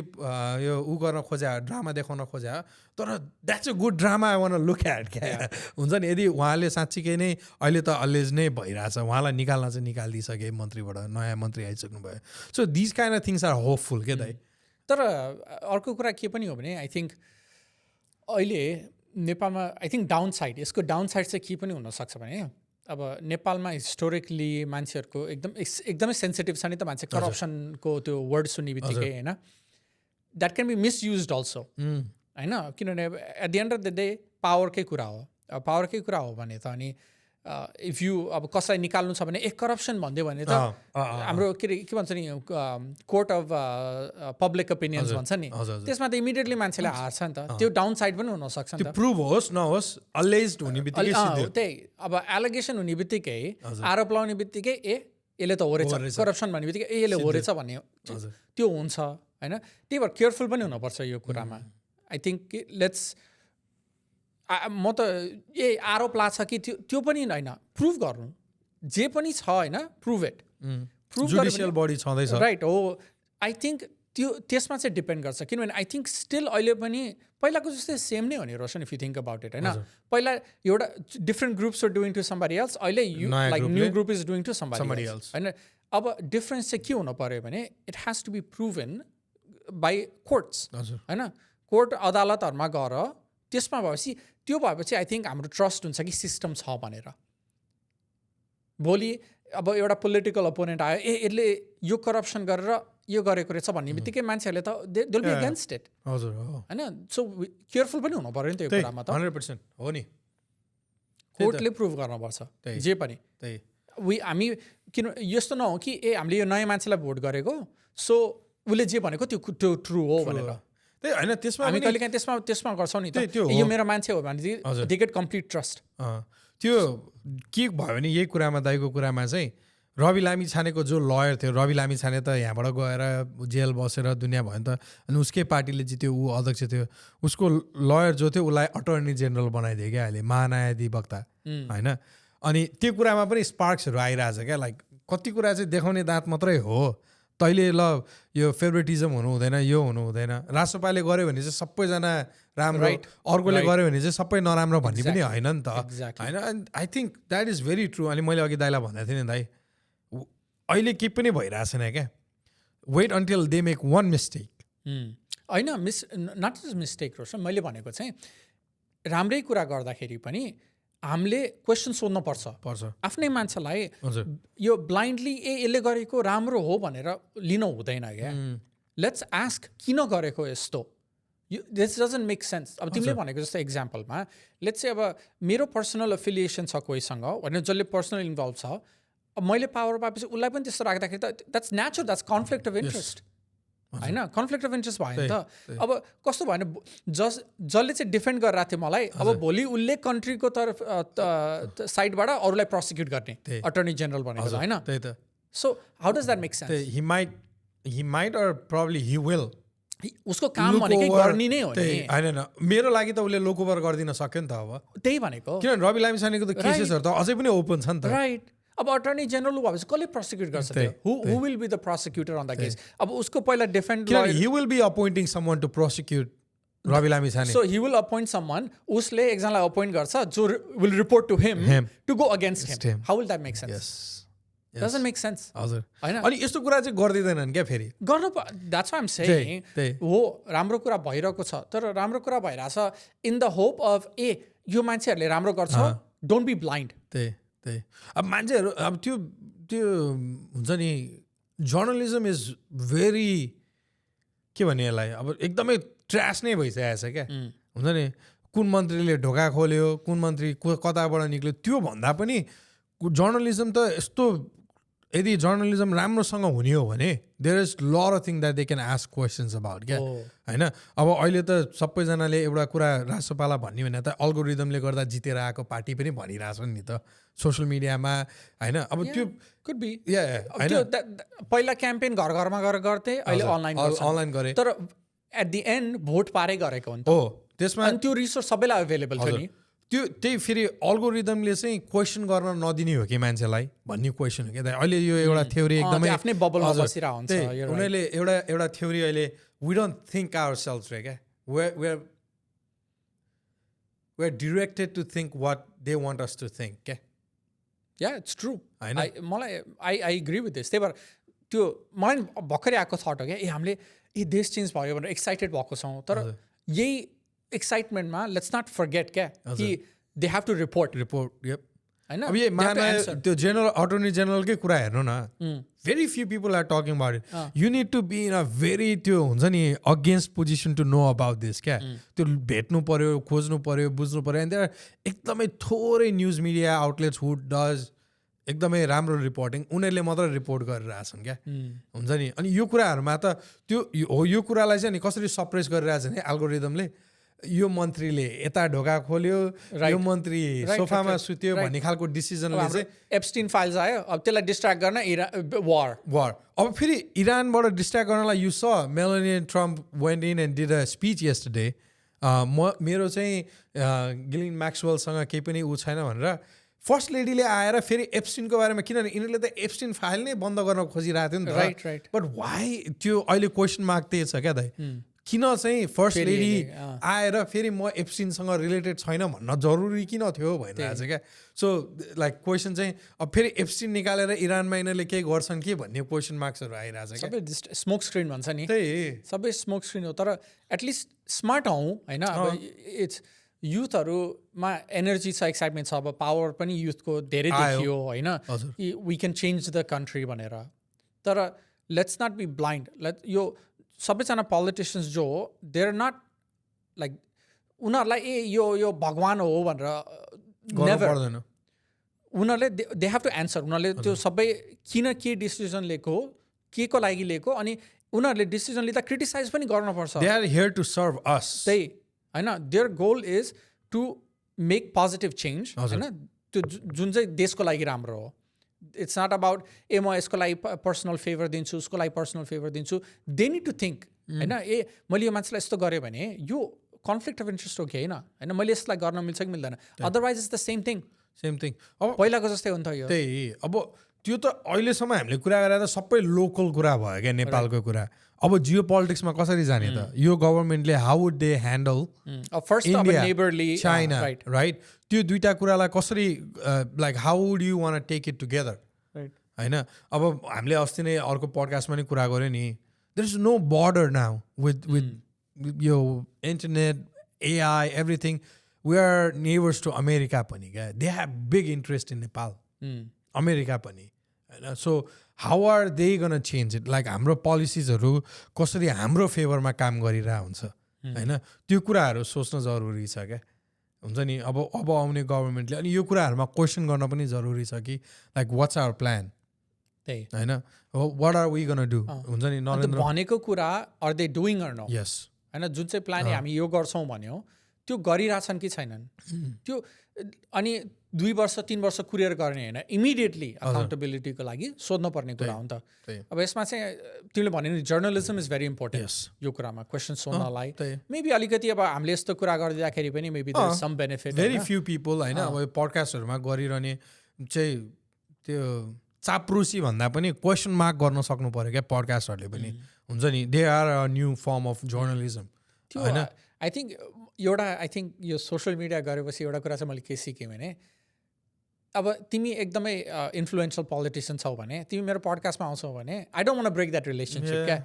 यो ऊ गर्न खोज्या, ड्रामा देखाउन खोज्या, तर that's a good drama I want look at क्या. हुन्छ नि, यदि उहाँले साँच्चीकै नै अहिले त अलेज नै भइरहेछ, उहाँलाई निकाल्न चाहिँ निकालिदिइसके मन्त्रीबाट, नयाँ मन्त्री आइसक्नु भयो. So this kind of things are hopeful के दाइ. तर अर्को कुरा के पनि हो भने आई थिङ्क अहिले नेपालमा आई थिङ्क डाउन साइड, यसको डाउन साइड चाहिँ के पनि हुनसक्छ भने अब नेपालमा हिस्टोरिकली मान्छेहरूको एकदमै सेन्सिटिभ छ नि त मान्छे. करप्सनको त्यो वर्ड सुन्ने बित्तिकै होइन, that can be misuse also होइन. किनभने at the end of the day पावरकै कुरा हो. पावरकै कुरा हो भने त अनि इफ यु अब कसलाई निकाल्नु छ भने करप्सन भनिदियो भने त हाम्रो के भन्छ नि कोर्ट अफ पब्लिक ओपिनियन्स भन्छ नि, त्यसमा त इमिडिएटली मान्छेले हार्छ नि त. त्यो डाउन साइड पनि हुनसक्छ नि त. प्रुभ होस् नहोस् अलेज्ड हुने बित्तिकै त्यही अब एलिगेसन हुने बित्तिकै, आरोप लगाउने बित्तिकै यसले त हो रहेछ, करप्सन भन्ने बित्तिकै यसले हो रहेछ भन्ने त्यो हुन्छ होइन. त्यही भएर केयरफुल पनि हुनुपर्छ यो कुरामा. आई थिङ्क लेट्स म त आरोप लाग्छ कि त्यो पनि होइन, प्रुभ गर्नु जे पनि छ होइन, प्रुभ इट. जुडिसियल बडी छँदैछ राइट हो. आई थिङ्क त्यो त्यसमा चाहिँ डिपेन्ड गर्छ. किनभने आई थिङ्क स्टिल अहिले पनि पहिलाको जस्तै सेम नै हो नि Roshan, if you think about it होइन. पहिला एउटा different groups are doing to somebody else, अहिले like new group is doing to somebody else होइन. अब डिफ्रेन्स चाहिँ के हुनु पऱ्यो भने it has to be proven by courts होइन. कोर्ट अदालतहरूमा गएर त्यसमा भएपछि त्यो भएपछि आई थिङ्क हाम्रो ट्रस्ट हुन्छ कि सिस्टम छ भनेर. भोलि अब एउटा पोलिटिकल अपोनेन्ट आयो यसले यो करप्सन गरेर यो गरेको रहेछ भन्ने बित्तिकै मान्छेहरूले त they will be against it होइन. सो केयरफुल पनि हुनु पऱ्यो नि त यो कुरामा त. 100% हो नि. कोर्टले प्रुभ गर्नुपर्छ जे पनि. हामी किन यस्तो नहो कि हामीले यो नयाँ मान्छेलाई भोट गरेको सो उसले जे भनेको त्यो ट्रु हो भनेर. त्यही होइन, त्यसमा हामी कहिले काहीँ त्यसमा गर्छौँ नि त, यो मेरो मान्छे हो भने दे गेट कम्प्लिट ट्रस्ट. त्यो के भयो भने यही कुरामा दाइको कुरामा चाहिँ रवि लामी छानेको जो लयर थियो, रवि लामी छाने त यहाँबाट गएर जेल बसेर दुनियाँ भयो नि त. अनि उसकै पार्टीले जित्यो, ऊ अध्यक्ष थियो, उसको लयर जो थियो उसलाई अटर्नी जेनरल बनाइदियो क्या अहिले, महान्यायाधिवक्ता होइन. अनि त्यो कुरामा पनि स्पार्क्सहरू आइरहेछ क्या. लाइक कति कुरा चाहिँ देखाउने दाँत मात्रै हो, तैँले ल यो फेभरेटिजम हुनु हुँदैन, यो हुनु हुँदैन. राष्ट्रपाले गर्यो भने चाहिँ सबैजना राम्रो, अर्कोले गर्यो भने चाहिँ सबै नराम्रो भन्ने पनि होइन नि त होइन. And I think that is very true. अनि मैले अघि दाइलाई भन्दै थिएँ नि दाइ, अहिले केही पनि भइरहेको छैन क्या. Wait until they make one mistake होइन, नट जस्ट मिस्टेक रोशन. मैले भनेको चाहिँ राम्रै कुरा गर्दाखेरि पनि हामीले क्वेसन सोध्नु पर्छ आफ्नै मान्छेलाई. यो ब्लाइन्डली यसले गरेको राम्रो हो भनेर लिनु हुँदैन क्या. लेट्स आस्क किन गरेको यस्तो दिस डजन्ट मेक सेन्स. अब तिमीले भनेको जस्तो एक्जाम्पलमा लेट्स से अब मेरो पर्सनल एफिलिएसन छ कोहीसँग होइन जसले पर्सनल इन्भल्भ छ, अब मैले पावर पाएपछि उसलाई पनि त्यस्तो राख्दाखेरि त that's natural, that's conflict of interest होइन. कन्फ्लिक्ट अफ इन्ट्रेस्ट भयो नि त. अब कस्तो भयो भने जसले चाहिँ डिफेन्ड गरिरहेको थियो मलाई, अब भोलि उसले कन्ट्रीको तर्फ साइडबाट अरूलाई प्रोसिक्युट गर्ने अटर्नी जेनरल भनेको होइन. So how does that make sense? He might or probably he will. उसको काम भनेकै गर्ने नै हो नि. होइन मेरो लागि त उसले लोक ओभर गरिदिन सक्यो नि त. अब त्यही भनेको किनभने रवि लामिछानेको त केसेसहरू त अझै पनि ओपन छ नि त. राइट. अब अटर्नी जेनरल भएपछि कसले प्रोसिक्युट गर्छ त्यो? Who will be the prosecutor on the case? अब उसको पहिला defend he will be appointing someone to prosecute Rabi Lamichhane. So he will appoint someone, उसले एकजनालाई appoint गर्छ जो will report to him to go against him. How will that make sense? Yes. Doesn't make sense. हजुर. हैन? अनि यस्तो कुरा चाहिँ गर्दिदैनन् क्या फेरि. गर्नु that's why I'm saying हो राम्रो कुरा भइरहेको छ, तर राम्रो कुरा भइरहेछ in the hope of यो मान्छेहरूले राम्रो गर्छ, don't be blind. त्यही अब मान्छेहरू अब त्यो हुन्छ नि जर्नलिजम इज भेरी के भन्ने यसलाई अब एकदमै ट्र्यास नै भइसकेको छ क्या. हुन्छ नि कुन मन्त्रीले ढोका खोल्यो, कुन मन्त्री कताबाट निक्ल्यो, त्यो भन्दा पनि जर्नलिजम त यस्तो यदि जर्नलिजम राम्रोसँग हुने हो भने there is lot of thing that they can ask questions about क्या होइन. अब अहिले त सबैजनाले एउटा कुरा राष्ट्रपाला भन्ने भने त अल्गोरिदमले गर्दा जितेर आएको पार्टी पनि भनिरहेछन् नि त सोसियल मिडियामा होइन. अब त्यो कुड बी होइन पहिला क्याम्पेन घर घरमा गएर गर्थे, अहिले अनलाइन गरे, तर एट दि एन्ड भोट पारै गरेको हो त्यसमा. अनि त्यो रिसोर्स सबैलाई अभाइलेबल थियो नि. त्यही फेरि अल्गोरिदमले चाहिँ क्वेसन गर्न नदिने हो कि मान्छेलाई भन्ने क्वेसन हो क्या. अहिले यो एउटा थ्योरी एकदमै आफ्नै बबलमा बसिरहेको हुन्छ. उनीहरूले एउटा थ्योरी अहिले we don't think our self रे क्या. We are directed to think what they want us to think क्या. Yeah it's true. मलाई आई एग्री विथ दिस. त्यही भएर त्यो मलाई भर्खरै आएको थट हो क्या, हामीले देश चेन्ज भयो भनेर एक्साइटेड भएको छौँ, तर यही एक्साइटमेन्टमा लेट्स नट फर्गेट क्या कि दे हेभ टु रिपोर्ट होइन. अब यही त्यो जेनरल अटर्नी जेनरलकै कुरा हेर्नु न, very few people are talking about it. You need to be in a very त्यो हुन्छ नि against position to know about this क्या. त्यो भेट्नु पऱ्यो, खोज्नु पऱ्यो, बुझ्नु पऱ्यो. अनि त्यहाँ एकदमै थोरै news media outlets who does एकदमै राम्रो रिपोर्टिङ उनीहरूले मात्र रिपोर्ट गरिरहेछन् क्या. हुन्छ नि. अनि यो कुराहरूमा त त्यो हो, यो कुरालाई चाहिँ नि कसरी सप्रेस गरिरहेछ नि एल्गोरिदमले. यो मन्त्रीले यता ढोका खोल्यो, यो मन्त्री सोफामा सुत्यो भन्ने खालको डिसिजनले चाहिँ एप्स्टिन फाइल्स आयो, अब त्यसलाई डिस्ट्र्याक्ट गर्न वार. अब फेरि इरानबाट डिस्ट्र्याक्ट गर्नलाई यु स Melania Trump went in and did a speech yesterday. मेरो चाहिँ गिलिन म्याक्सवेलसँग केही पनि ऊ छैन भनेर फर्स्ट लेडीले आएर फेरि एप्स्टिनको बारेमा, किनभने यिनीहरूले त एप्स्टिन फाइल नै बन्द गर्न खोजिरहेको थियो नि त. राइट. बट वाइ त्यो अहिले क्वेसन मार्क त्यही छ क्या दाइ. किन चाहिँ फर्स्ट लेडी आएर फेरि म एप्स्टिनसँग रिलेटेड छैन भन्न जरुरी किन थियो भनिरहेको छ क्या. सो लाइक क्वेसन चाहिँ अब फेरि एप्स्टिन निकालेर इरानमा यिनीहरूले केही गर्छन् कि भन्ने क्वेसन मार्क्सहरू आइरहेको छ. सबै स्मोक स्क्रिन भन्छ नि, त्यही सबै स्मोक स्क्रिन हो. तर एटलिस्ट स्मार्ट हौँ होइन. अब इट्स युथहरूमा एनर्जी छ, एक्साइटमेन्ट छ, अब पावर पनि युथको धेरै देखियो होइन, we can change the country भनेर. तर लेट्स नट बी ब्लाइन्ड. यो सबैजना पोलिटिसियन्स जो हो दे आर नट लाइक उनीहरूलाई यो भगवान हो भनेर नेभर. उनीहरूले दे हेभ टु एन्सर. उनीहरूले त्यो सबै किन के डिसिजन लिएको हो, के को लागि लिएको, अनि उनीहरूले डिसिजन लिँदा क्रिटिसाइज पनि गर्नुपर्छ. They are here to serve us. त्यही होइन. Their goal is to make positive change होइन, त्यो जुन चाहिँ देशको लागि राम्रो हो. इट्स नट अबाउट म यसको लागि पर्सनल फेभर दिन्छु, उसको लागि पर्सनल फेभर दिन्छु. दे निड टु थिङ्क होइन, मैले यो मान्छेलाई यस्तो गरेँ भने यो कन्फ्लिक्ट अफ इन्ट्रेस्ट हो कि होइन, मैले यसलाई गर्न मिल्छ कि मिल्दैन. Otherwise it's the same thing. अब पहिलाको जस्तै हो नि त यो. त्यही अब त्यो त अहिलेसम्म हामीले कुरा गरेर त सबै लोकल कुरा भयो क्या नेपालको कुरा. अब जियो पोलिटिक्समा कसरी जाने त? यो गभर्मेन्टले how would they handle India, China, right? त्यो दुईटा कुरालाई कसरी like how would you want take it together होइन. अब हामीले अस्ति नै अर्को पडकास्टमा नि कुरा गऱ्यो नि, there is no border now with यो internet, AI, everything. We are neighbours to America पनि क्या. They have big interest in Nepal, America पनि होइन. So how are they gonna change it? Like हाम्रो पोलिसिजहरू कसरी हाम्रो फेभरमा काम गरिरहेको हुन्छ होइन त्यो कुराहरू सोच्न जरुरी छ क्या हुन्छ नि अब आउने गभर्मेन्टले अनि यो कुराहरूमा क्वेसन गर्न पनि जरुरी छ कि लाइक वाट्स आवर प्लान त्यही होइन what are we gonna do हुन्छ नि नरेन्द्र भनेको कुरा are they doing or no यस होइन जुन चाहिँ प्लान हामी यो गर्छौँ भन्यो त्यो गरिरहेछन् कि छैनन् त्यो अनि 2 वर्ष 3 वर्ष कुरियर गर्ने होइन इमिडिएटली अकाउन्टेबिलिटीको लागि सोध्नु पर्ने कुरा हो नि त अब यसमा चाहिँ तिमीले भन्यो नि जर्नलिजम इज भेरी इम्पोर्टेन्ट यो कुरामा क्वेसन सोध्नलाई मेबी अलिकति अब हामीले यस्तो कुरा गरिदिँदाखेरि पनि maybe there is some benefit very few people होइन अब पडकास्टहरूमा गरिरहने चाहिँ त्यो चाप्रुसी भन्दा पनि क्वेसन मार्क गर्न सक्नु पऱ्यो क्या पडकास्टहरूले पनि हुन्छ नि they are a new form of journalism होइन आई थिङ्क एउटा आई थिङ्क यो सोसियल मिडिया गरेपछि एउटा कुरा चाहिँ मैले के सिकेँ भने अब तिमी एकदमै इन्फ्लुएन्सियल पोलिटिसियन छौ भने तिमी मेरो पडकास्टमा आउँछौ भने I don't want break that relationship क्या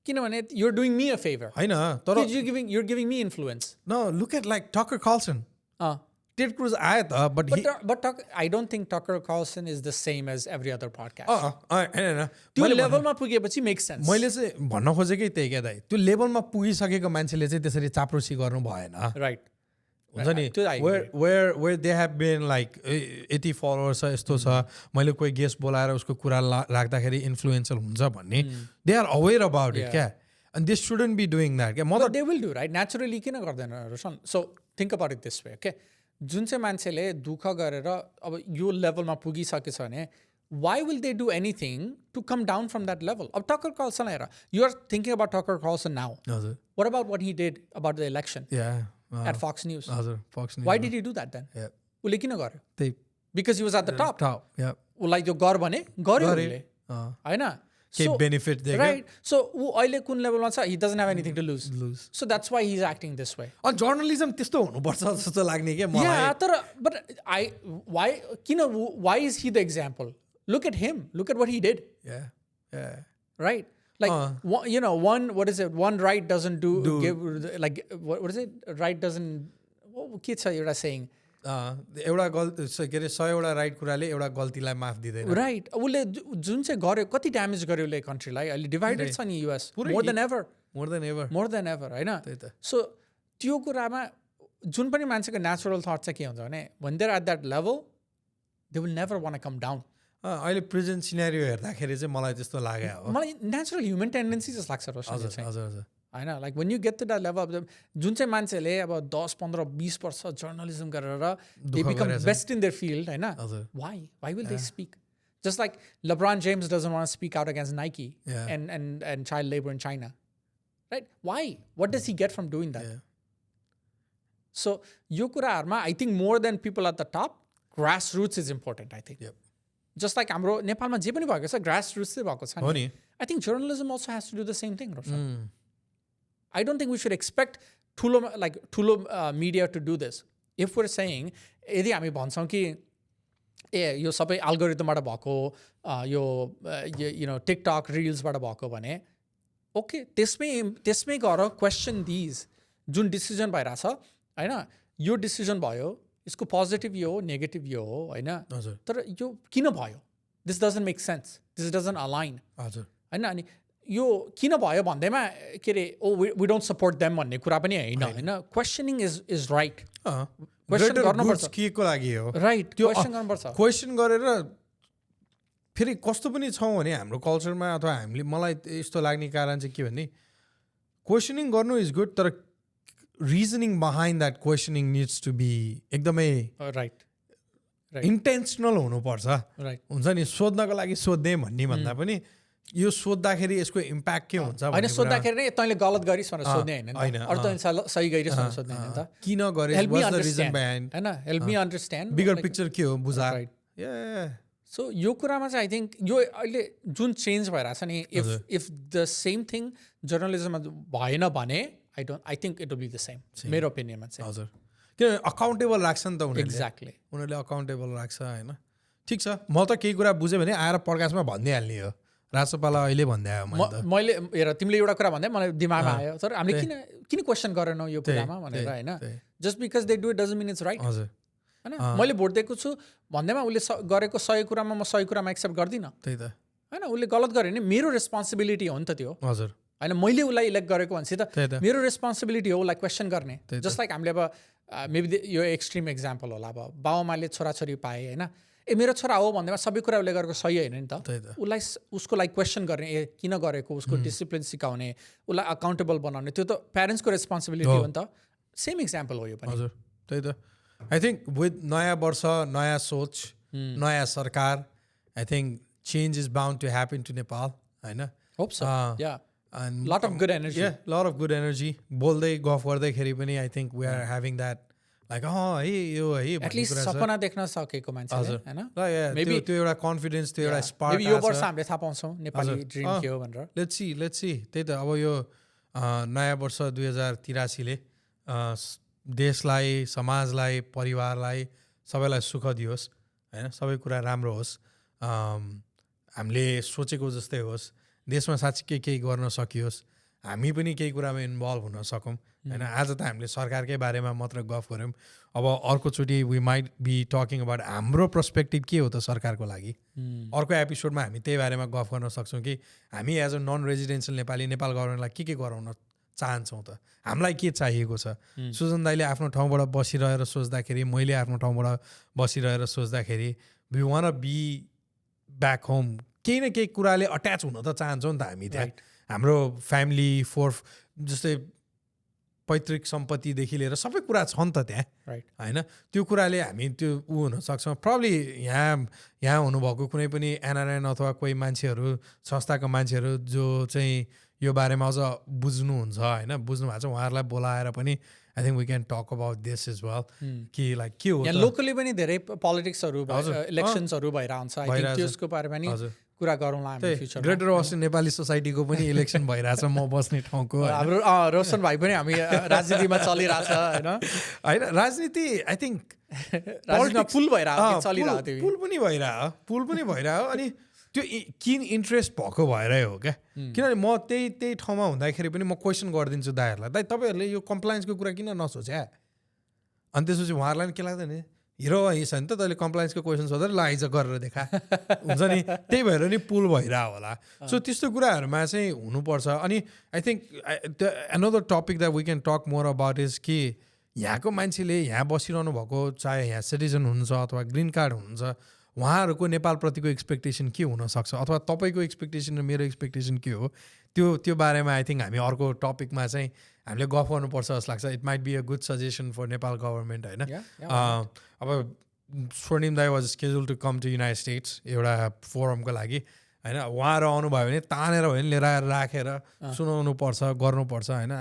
किनभने you're doing me a favour होइन तर युआर गिभिङ मी इन्फ्लुएन्स न look at like Tucker Carlson Ted Cruz आयो त but I don't think Tucker Carlson is the same as every other podcast होइन त्यो लेभलमा पुगेपछि मेक सेन्स मैले चाहिँ भन्न खोजेकै त्यही क्या दाइ त्यो लेभलमा पुगिसकेको मान्छेले चाहिँ त्यसरी चाप्रोसी गर्नु भएन राइट हुन्छ नि where they have been like यति फलोवर्स छ यस्तो छ मैले कोही गेस्ट बोलाएर उसको कुरा राख्दाखेरि इन्फ्लुएन्सर हुन्छ भन्ने they are aware about it क्या and they shouldn't be doing that क्या म they will do right naturally किन गर्दैन Roshan so think about it this way okay जुन चाहिँ मान्छेले दुःख गरेर अब यो लेभलमा पुगिसकेको छ भने why will they do anything to come down from that level अब टकर कार्लसन हेर you're thinking about Tucker Carlson now what about what he did about the election at Fox News. Fox News. Why did he do that then? उसले किन गर्यो? Because he was at the top. उसलाई त्यो गर भने गर्यो उसले होइन केही बेनिफिट दियो राइट सो ऊ अहिले कुन लेभलमा छ he doesn't have anything to lose so that's why he's acting this way अनि जर्नलिजम त्यस्तो हुनुपर्छ जस्तो लाग्ने के मलाई तर but why is he the example? Look at him, look at what he did. Right, like you know, one right doesn't give like what is it, right doesn't के छ एउटा saying एउटा गल्ती के अरे 100 राइट कुराले एउटा गल्तीलाई माफ दिँदैन राइट उसले जुन चाहिँ गर्यो कति ड्यामेज गर्यो उसले कन्ट्रीलाई अहिले डिभाइडेड छ नि युएस मोर देन एभर होइन सो त्यो कुरामा जुन पनि मान्छेको नेचुरल थट चाहिँ के हुन्छ भने when they're at that level they will never want to come down. अहिले प्रेजेन्ट सिनेरियो हेर्दाखेरि चाहिँ मलाई त्यस्तो लाग्यो हो मलाई नेचुरल ह्युमन टेन्डेन्सी जस्तो लाग्छ रोशन चाहिँ हजुर होइन like when you get to that level जुन चाहिँ मान्छेले अब 10, 15, 20 वर्ष जर्नलिजम गरेर they become best in their field होइन why will they speak? Just like LeBron James doesn't want to speak out against Nike and child labor in China, right? Why? What does he get from doing that? So यो कुराहरुमा I think more than people at the top, grassroots is important, I think. Just like हाम्रो नेपालमा जे पनि भएको छ grassroots चाहिँ भएको छ नि. I think journalism also has to do the same thing, Roshan. I don't think we should expect ठुलो media to do this. If we're saying यदि हामी भन्छौँ कि यो सबै algorithmबाट भएको यो TikTok reelsबाट भएको भने ओके त्यसमै गएर question these जुन डिसिजन भइरहेछ हैन यो डिसिजन भयो यसको पोजिटिभ यो हो नेगेटिभ यो हो हैन तर यो किन भयो this doesn't make sense this doesn't align हैन अनि यो किन भयो भन्दैमा के रे वी डोन्ट सपोर्ट देम भन्ने कुरा पनि हैन क्वेशनिङ इज राइट क्वेशन गर्नुपर्छ केको लागि हो राइट क्वेशन गर्नुपर्छ क्वेशन गरेर फेरि कस्तो पनि छौँ भने हाम्रो कल्चरमा अथवा हामीले मलाई यस्तो लाग्ने कारण चाहिँ के भन्ने क्वेशनिङ गर्नु इज गुड तर reasoning behind that questioning needs to be एकदमै राइट इन्टेन्सनल हुनुपर्छ हुन्छ नि सोध्नको लागि सोध्ने भन्ने भन्दा पनि यो सोद्धाखेरि यसको इम्प्याक्ट के हुन्छ हैन सोद्धाखेरि नै तैँले गलत गरिस् भनेर सोध्ने हैन अरु तैँले सही गरिस् भनेर सोध्ने हैन त किन गरिस् व्हाट्स द रिजन बिहाइन्ड हैन help me understand bigger picture के हो बुझा सो यो कुरामा चाहिँ आई थिङ्क यो अहिले जुन चेन्ज भइरहेछ नि इफ द सेम थिङ जर्नलिजममा भएन भने I think it will be the same. मेरो ओपिनियनमा चाहिँ हजुर किन अकाउन्टेबल राख्छ नि त उनीहरूले एक्ज्याक्टली उनीहरूले अकाउन्टेबल राख्छ हैन ठिक छ म त केही कुरा बुझेँ भने आएर पडकास्टमा भनिदिइहाल्ने हो राजसपाला अहिले भन्दै मैले हेर तिमीले एउटा कुरा भन्दै मलाई दिमागमा आयो तर हामीले किन क्वेसन गरेनौ यो कुरामा भनेर हैन just because they do it doesn't mean it's right हजुर हैन मैले भोट दिएको छु भन्दैमा उसले गरेको 100 कुरामा म 100 कुरामा एक्सेप्ट गर्दिनँ त्यही त हैन उसले गलत गर्यो भने मेरो रेस्पोन्सिबिलिटी हो नि त त्यो हजुर होइन मैले उसलाई इलेक्ट गरेको भनेपछि त्यही त त। मेरो रेस्पोन्सिबिलिटी हो उसलाई क्वेसन गर्ने त्यही त। जस्ट लाइक हामीले अब मेबी यो एक्सट्रिम एक्जाम्पल होला अब बाउआमाले छोराछोरी पाए होइन मेरो छोरा हो भन्दैमा सबै कुरा उसले गरेको सही होइन नि त त्यही त। उसलाई उसको लागि क्वेसन गर्ने किन गरेको उसको डिसिप्लिन सिकाउने उसलाई अकाउन्टेबल बनाउने त्यो त प्यारेन्ट्सको रेस्पोन्सिबिलिटी हो नि त सेम इक्जाम्पल हो यो पनि हजुर त्यही त आई थिङ्क विथ नयाँ वर्ष नयाँ सोच नयाँ सरकार I think change is bound to happen to Nepal होइन hope so yeah and lot of good energy. Yeah, lot of good energy. बोल्दै गफ गर्दाखेरि पनि I think we are having that like है यो है At least सपना देख्न सकेको मान्छेले हैन maybe त्यो एउटा कन्फिडेन्स त्यो एउटा स्पार्क maybe यो वर्ष हामीले थाहा पाउँछौँ नेपाली ड्रिम के हो भनेर लेट्स सी त्यही त अब यो नयाँ वर्ष 2083 ले देशलाई समाजलाई परिवारलाई सबैलाई सुख दियोस् हैन सबै कुरा राम्रो होस् हामीले सोचेको जस्तै होस् देशमा साँच्चै केही गर्न सकियोस् हामी पनि केही कुरामा इन्भल्भ हुन सकौँ होइन आज त हामीले सरकारकै बारेमा मात्र गफ गऱ्यौँ अब अर्कोचोटि we might be talking about हाम्रो पर्सपेक्टिभ के हो त सरकारको लागि अर्को एपिसोडमा हामी त्यही बारेमा गफ गर्न सक्छौँ कि हामी as a non residential Nepal गभर्मेन्टलाई के गराउन चाहन्छौँ त हामीलाई के चाहिएको छ सुजन दाइले आफ्नो ठाउँबाट बसिरहेर सोच्दाखेरि मैले आफ्नो ठाउँबाट बसिरहेर सोच्दाखेरि we want be back home केही न केही कुराले अट्याच हुन त चाहन्छौँ नि त हामी त्यहाँ हाम्रो फ्यामिली जस्तै पैतृक सम्पत्तिदेखि लिएर सबै कुरा छ नि त त्यहाँ होइन त्यो कुराले हामी त्यो हुनसक्छौँ प्रब्ली यहाँ हुनुभएको कुनै पनि एनआरएन अथवा कोही मान्छेहरू संस्थाका मान्छेहरू जो चाहिँ यो बारेमा अझ बुझ्नुहुन्छ होइन बुझ्नु भएको छ उहाँहरूलाई बोलाएर पनि I think we can talk about this is well कि लाइक के हो लोकली पनि धेरै पोलिटिक्सहरू इलेक्सन्सहरू भएर आउँछ त्यसको बारेमा नि कुरा गरौँला हामी फ्युचरमा ग्रेटर अस्ट्रेलियन नेपाली सोसाइटीको पनि इलेक्सन भइरहेछ म बस्ने ठाउँको हाम्रो रोशन भाइ पनि हामी राजनीतिमा चलिरहेछ होइन राजनीति आई थिङ्क पुल भइरहेको पुल पनि भइरह्यो अनि त्यो किन इन्ट्रेस्ट भएको भएरै हो क्या किनभने म त्यही ठाउँमा हुँदाखेरि पनि म क्वेसन गरिदिन्छु दाइहरूलाई दाइ तपाईँहरूले यो कम्प्लायन्सको कुरा किन नसोचे अनि त्यसपछि उहाँहरूलाई पनि के लाग्दैन हिरो हिँड्छ नि त तैँले कम्प्लायन्सको क्वेसन सोधेर ल आइज गरेर देखा हुन्छ नि त्यही भएर नि पुल भइरहेको होला सो त्यस्तो कुराहरूमा चाहिँ हुनुपर्छ अनि I think another topic that we can talk more about is कि यहाँको मान्छेले यहाँ बसिरहनु भएको चाहे यहाँ सिटिजन हुनुहुन्छ अथवा ग्रिन कार्ड हुनुहुन्छ उहाँहरूको नेपालप्रतिको एक्सपेक्टेसन के हुनसक्छ अथवा तपाईँको एक्सपेक्टेसन र मेरो एक्सपेक्टेसन के हो त्यो बारेमा आई थिङ्क हामी अर्को टपिकमा चाहिँ हामीले गफ गर्नुपर्छ जस्तो लाग्छ it might be a good suggestion for Nepal government होइन अब स्वर्णिम दाई was schedule to come to United States एउटा फोरमको लागि होइन उहाँहरू आउनुभयो भने तानेर भयो भने लिएर आएर राखेर सुनाउनु पर्छ गर्नुपर्छ होइन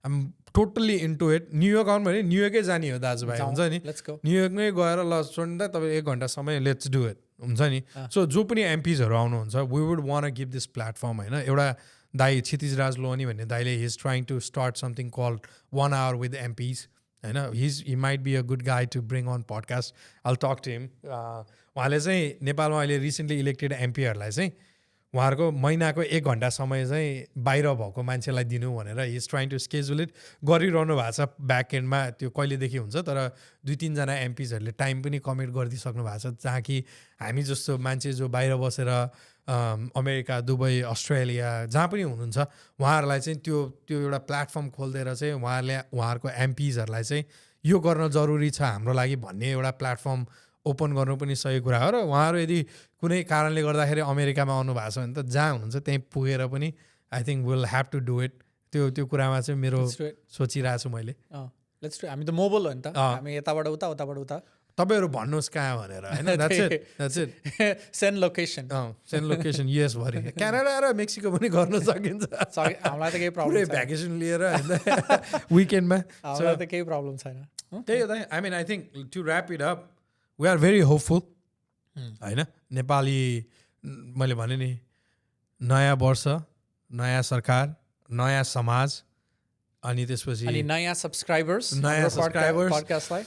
आम टोटल्ली इन्टु इट न्युयोर्क आउनु भने न्युयोर्कै जाने हो दाजुभाइ हुन्छ नि न्युयोर्कमै गएर ल स्वर्णिम दाई तपाईँ 1 घन्टा समय लेट्स डु इट हुन्छ नि सो जो पनि एमपिजहरू आउनुहुन्छ we would want give this platform होइन एउटा दाई क्षितिजराज लोहनी भन्ने दाइले he is trying to start something called 1 hour with MPs होइन he might be a good guy to bring on podcast all talk to him उहाँले चाहिँ नेपालमा अहिले रिसेन्टली इलेक्टेड एमपीहरूलाई चाहिँ उहाँहरूको महिनाको 1 घन्टा समय चाहिँ बाहिर भएको मान्छेलाई दिनु भनेर he is trying to schedule it गरिरहनु भएको छ ब्याक एन्डमा त्यो कहिलेदेखि हुन्छ तर 2-3 जना एमपिजहरूले टाइम पनि कमिट गरिदिइसक्नु भएको छ जहाँ कि हामी जस्तो मान्छे जो बाहिर बसेर अमेरिका दुबई अस्ट्रेलिया जहाँ पनि हुनुहुन्छ उहाँहरूलाई चाहिँ त्यो एउटा प्लेटफर्म खोलिदिएर चाहिँ उहाँहरूको एमपिजहरूलाई चाहिँ यो गर्न जरुरी छ हाम्रो लागि भन्ने एउटा प्लेटफर्म ओपन गर्नु पनि सही कुरा हो र उहाँहरू यदि कुनै कारणले गर्दाखेरि अमेरिकामा आउनु भएको छ भने त जहाँ हुनुहुन्छ त्यहीँ पुगेर पनि I think will have to do it त्यो कुरामा चाहिँ मेरो सोचिरहेको छु मैले हामी त मोबाइल हो नि त हामी यताबाट उता तपाईँहरू भन्नुहोस् कहाँ भनेर होइन सेन्ड लोकेसन युएस भरि क्यानाडा र मेक्सिको पनि गर्न सकिन्छ हामीलाई त केही प्रब्लम भ्याकेसन लिएर विकेन्डमा त केही प्रब्लम छैन त्यही हो त I mean I think to wrap it up we are very hopeful होइन नेपाली मैले भने नि नयाँ वर्ष नयाँ सरकार नयाँ समाज अनि त्यसपछि नयाँ सब्सक्राइबर्स पडकास्टलाई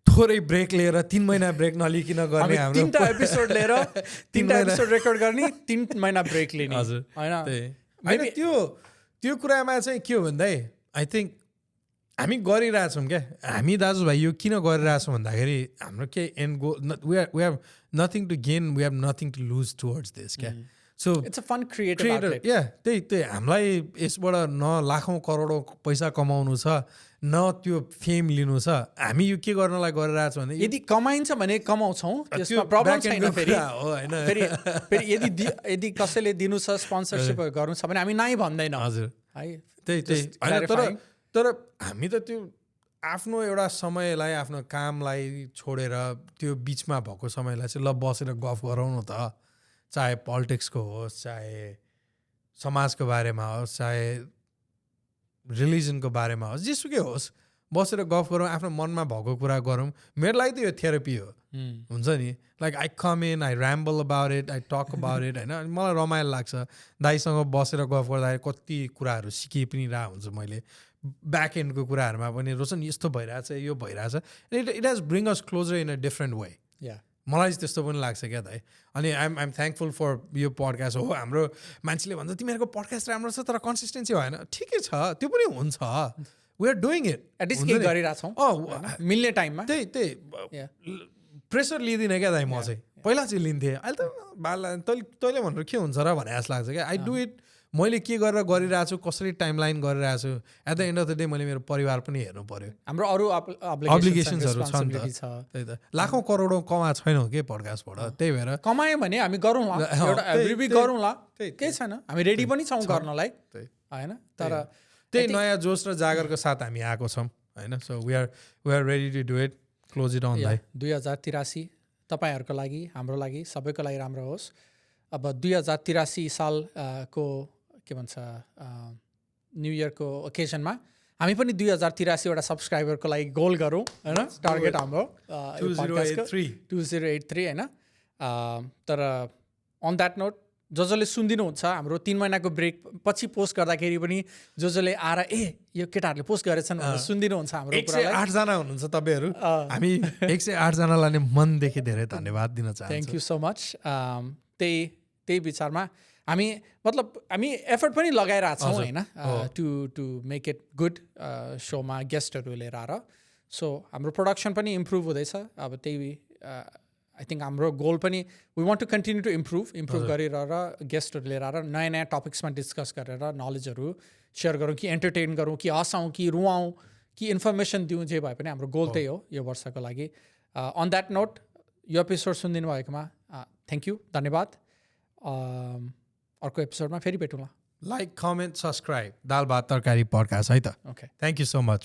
थोरै ब्रेक लिएर 3 महिना ब्रेक नलिकन गर्ने हाम्रो 3टा एपिसोड लिएर 3टा एपिसोड रेकर्ड गर्ने 3 महिना ब्रेक लिने हजुर होइन त्यो कुरामा चाहिँ के हो भन्दै आई थिङ्क हामी गरिरहेछौँ क्या हामी दाजुभाइ यो किन गरिरहेछौँ भन्दाखेरि हाम्रो के end goal we have nothing to gain we have nothing to lose towards this क्या so it's a fun creative outlet yeah त्यही हामीलाई यसबाट न लाखौँ करोडौँ पैसा कमाउनु छ न त्यो फेम लिनु छ हामी यो के गर्नलाई गरिरहेछौँ भने यदि कमाइन्छ भने कमाउँछौँ त्यसमा प्रब्लम छैन फेरि हो होइन फेरि यदि कसैले दिनु छ स्पोन्सरसिप गर्नु छ भने हामी नाइ भन्दैनौँ हजुर है त्यही होइन तर हामी त त्यो आफ्नो एउटा समयलाई आफ्नो कामलाई छोडेर त्यो बिचमा भएको समयलाई चाहिँ ल बसेर गफ गरौँ न त चाहे पोलिटिक्सको होस् चाहे समाजको बारेमा होस् चाहे रिलिजनको बारेमा होस् जेसुकै होस् बसेर गफ गरौँ आफ्नो मनमा भएको कुरा गरौँ मेरो लागि त यो थेरापी हो हुन्छ नि like I come in I ramble about it I talk about it होइन मलाई रमाइलो लाग्छ दाइसँग बसेर गफ गर्दाखेरि कति कुराहरू सिके पनि रह हुन्छ मैले ब्याक एन्डको कुराहरूमा पनि रोशन यस्तो भइरहेछ यो भइरहेछ it has bring us closure in a different way मलाई चाहिँ त्यस्तो पनि लाग्छ क्या दाइ अनि आइएम थ्याङ्कफुल फर यो पडकास्ट हो हाम्रो मान्छेले भन्छ तिमीहरूको पडकास्ट राम्रो छ तर कन्सिस्टेन्सी भएन ठिकै छ त्यो पनि हुन्छ we are doing it at least के गरिरहेछौँ मिल्ने टाइममा त्यही प्रेसर लिँदिनँ क्या दाइ म चाहिँ पहिला चाहिँ लिन्थेँ अहिले त बाला तैँले भनेर के हुन्छ र भने जस्तो लाग्छ क्या आई डु इट मैले के गरेर गरिरहेको छु कसरी टाइमलाइन गरिरहेको छु at the end of the day मैले मेरो परिवार पनि हेर्नु पर्यो हाम्रो अरू अब्लिगेसन्सहरू छ नि त त्यही त लाखौँ करोडौँ कमा छैनौँ के पडकास्टबाट त्यही भएर कमायो भने हामी गरौँला एउटा एभ्री विक गरौँला केही छैन हामी रेडी पनि छौँ गर्नलाई होइन तर त्यही नयाँ जोस र जागरको साथ हामी आएको छौँ होइन so we are ready to do it close it on like 2083 तपाईँहरूको लागि हाम्रो लागि सबैको लागि राम्रो होस् अब 2083 सालको के भन्छ न्यु इयरको ओकेजनमा हामी पनि 2083 वटा सब्सक्राइबरको लागि गोल गरौँ होइन टार्गेट हाम्रो 2083 होइन तर अन द्याट नोट जसले सुनिदिनुहुन्छ हाम्रो 3 महिनाको ब्रेक पछि पोस्ट गर्दाखेरि पनि जसले आएर यो केटाहरूले पोस्ट गरेछन् भनेर सुनिदिनुहुन्छ हाम्रो 108 जना हुनुहुन्छ तपाईँहरू हामी 108 जनालाई नै मनदेखि धेरै धन्यवाद दिन चाहन्छु थ्याङ्क यू सो मच त्यही विचारमा हामी एफर्ट पनि लगाइरहेछौँ होइन टु मेक इट गुड सोमा गेस्टहरू लिएर आएर सो हाम्रो प्रोडक्सन पनि इम्प्रुभ हुँदैछ अब त्यही आई थिङ्क हाम्रो गोल पनि we want to continue to improve गरेर गेस्टहरू लिएर आएर नयाँ नयाँ टपिक्समा डिस्कस गरेर नलेजहरू सेयर गरौँ कि एन्टरटेन गरौँ कि हँसाउँ कि रुवाउँ कि इन्फर्मेसन दिउँ जे भए पनि हाम्रो गोल त्यही हो यो वर्षको लागि अन द्याट नोट यो एपिसोड सुनिदिनु भएकोमा थ्याङ्क यू धन्यवाद अर्को एपिसोडमा फेरि भेटौँला लाइक कमेन्ट सब्सक्राइब दाल भात तरकारी पडकास्ट है त okay thank you so much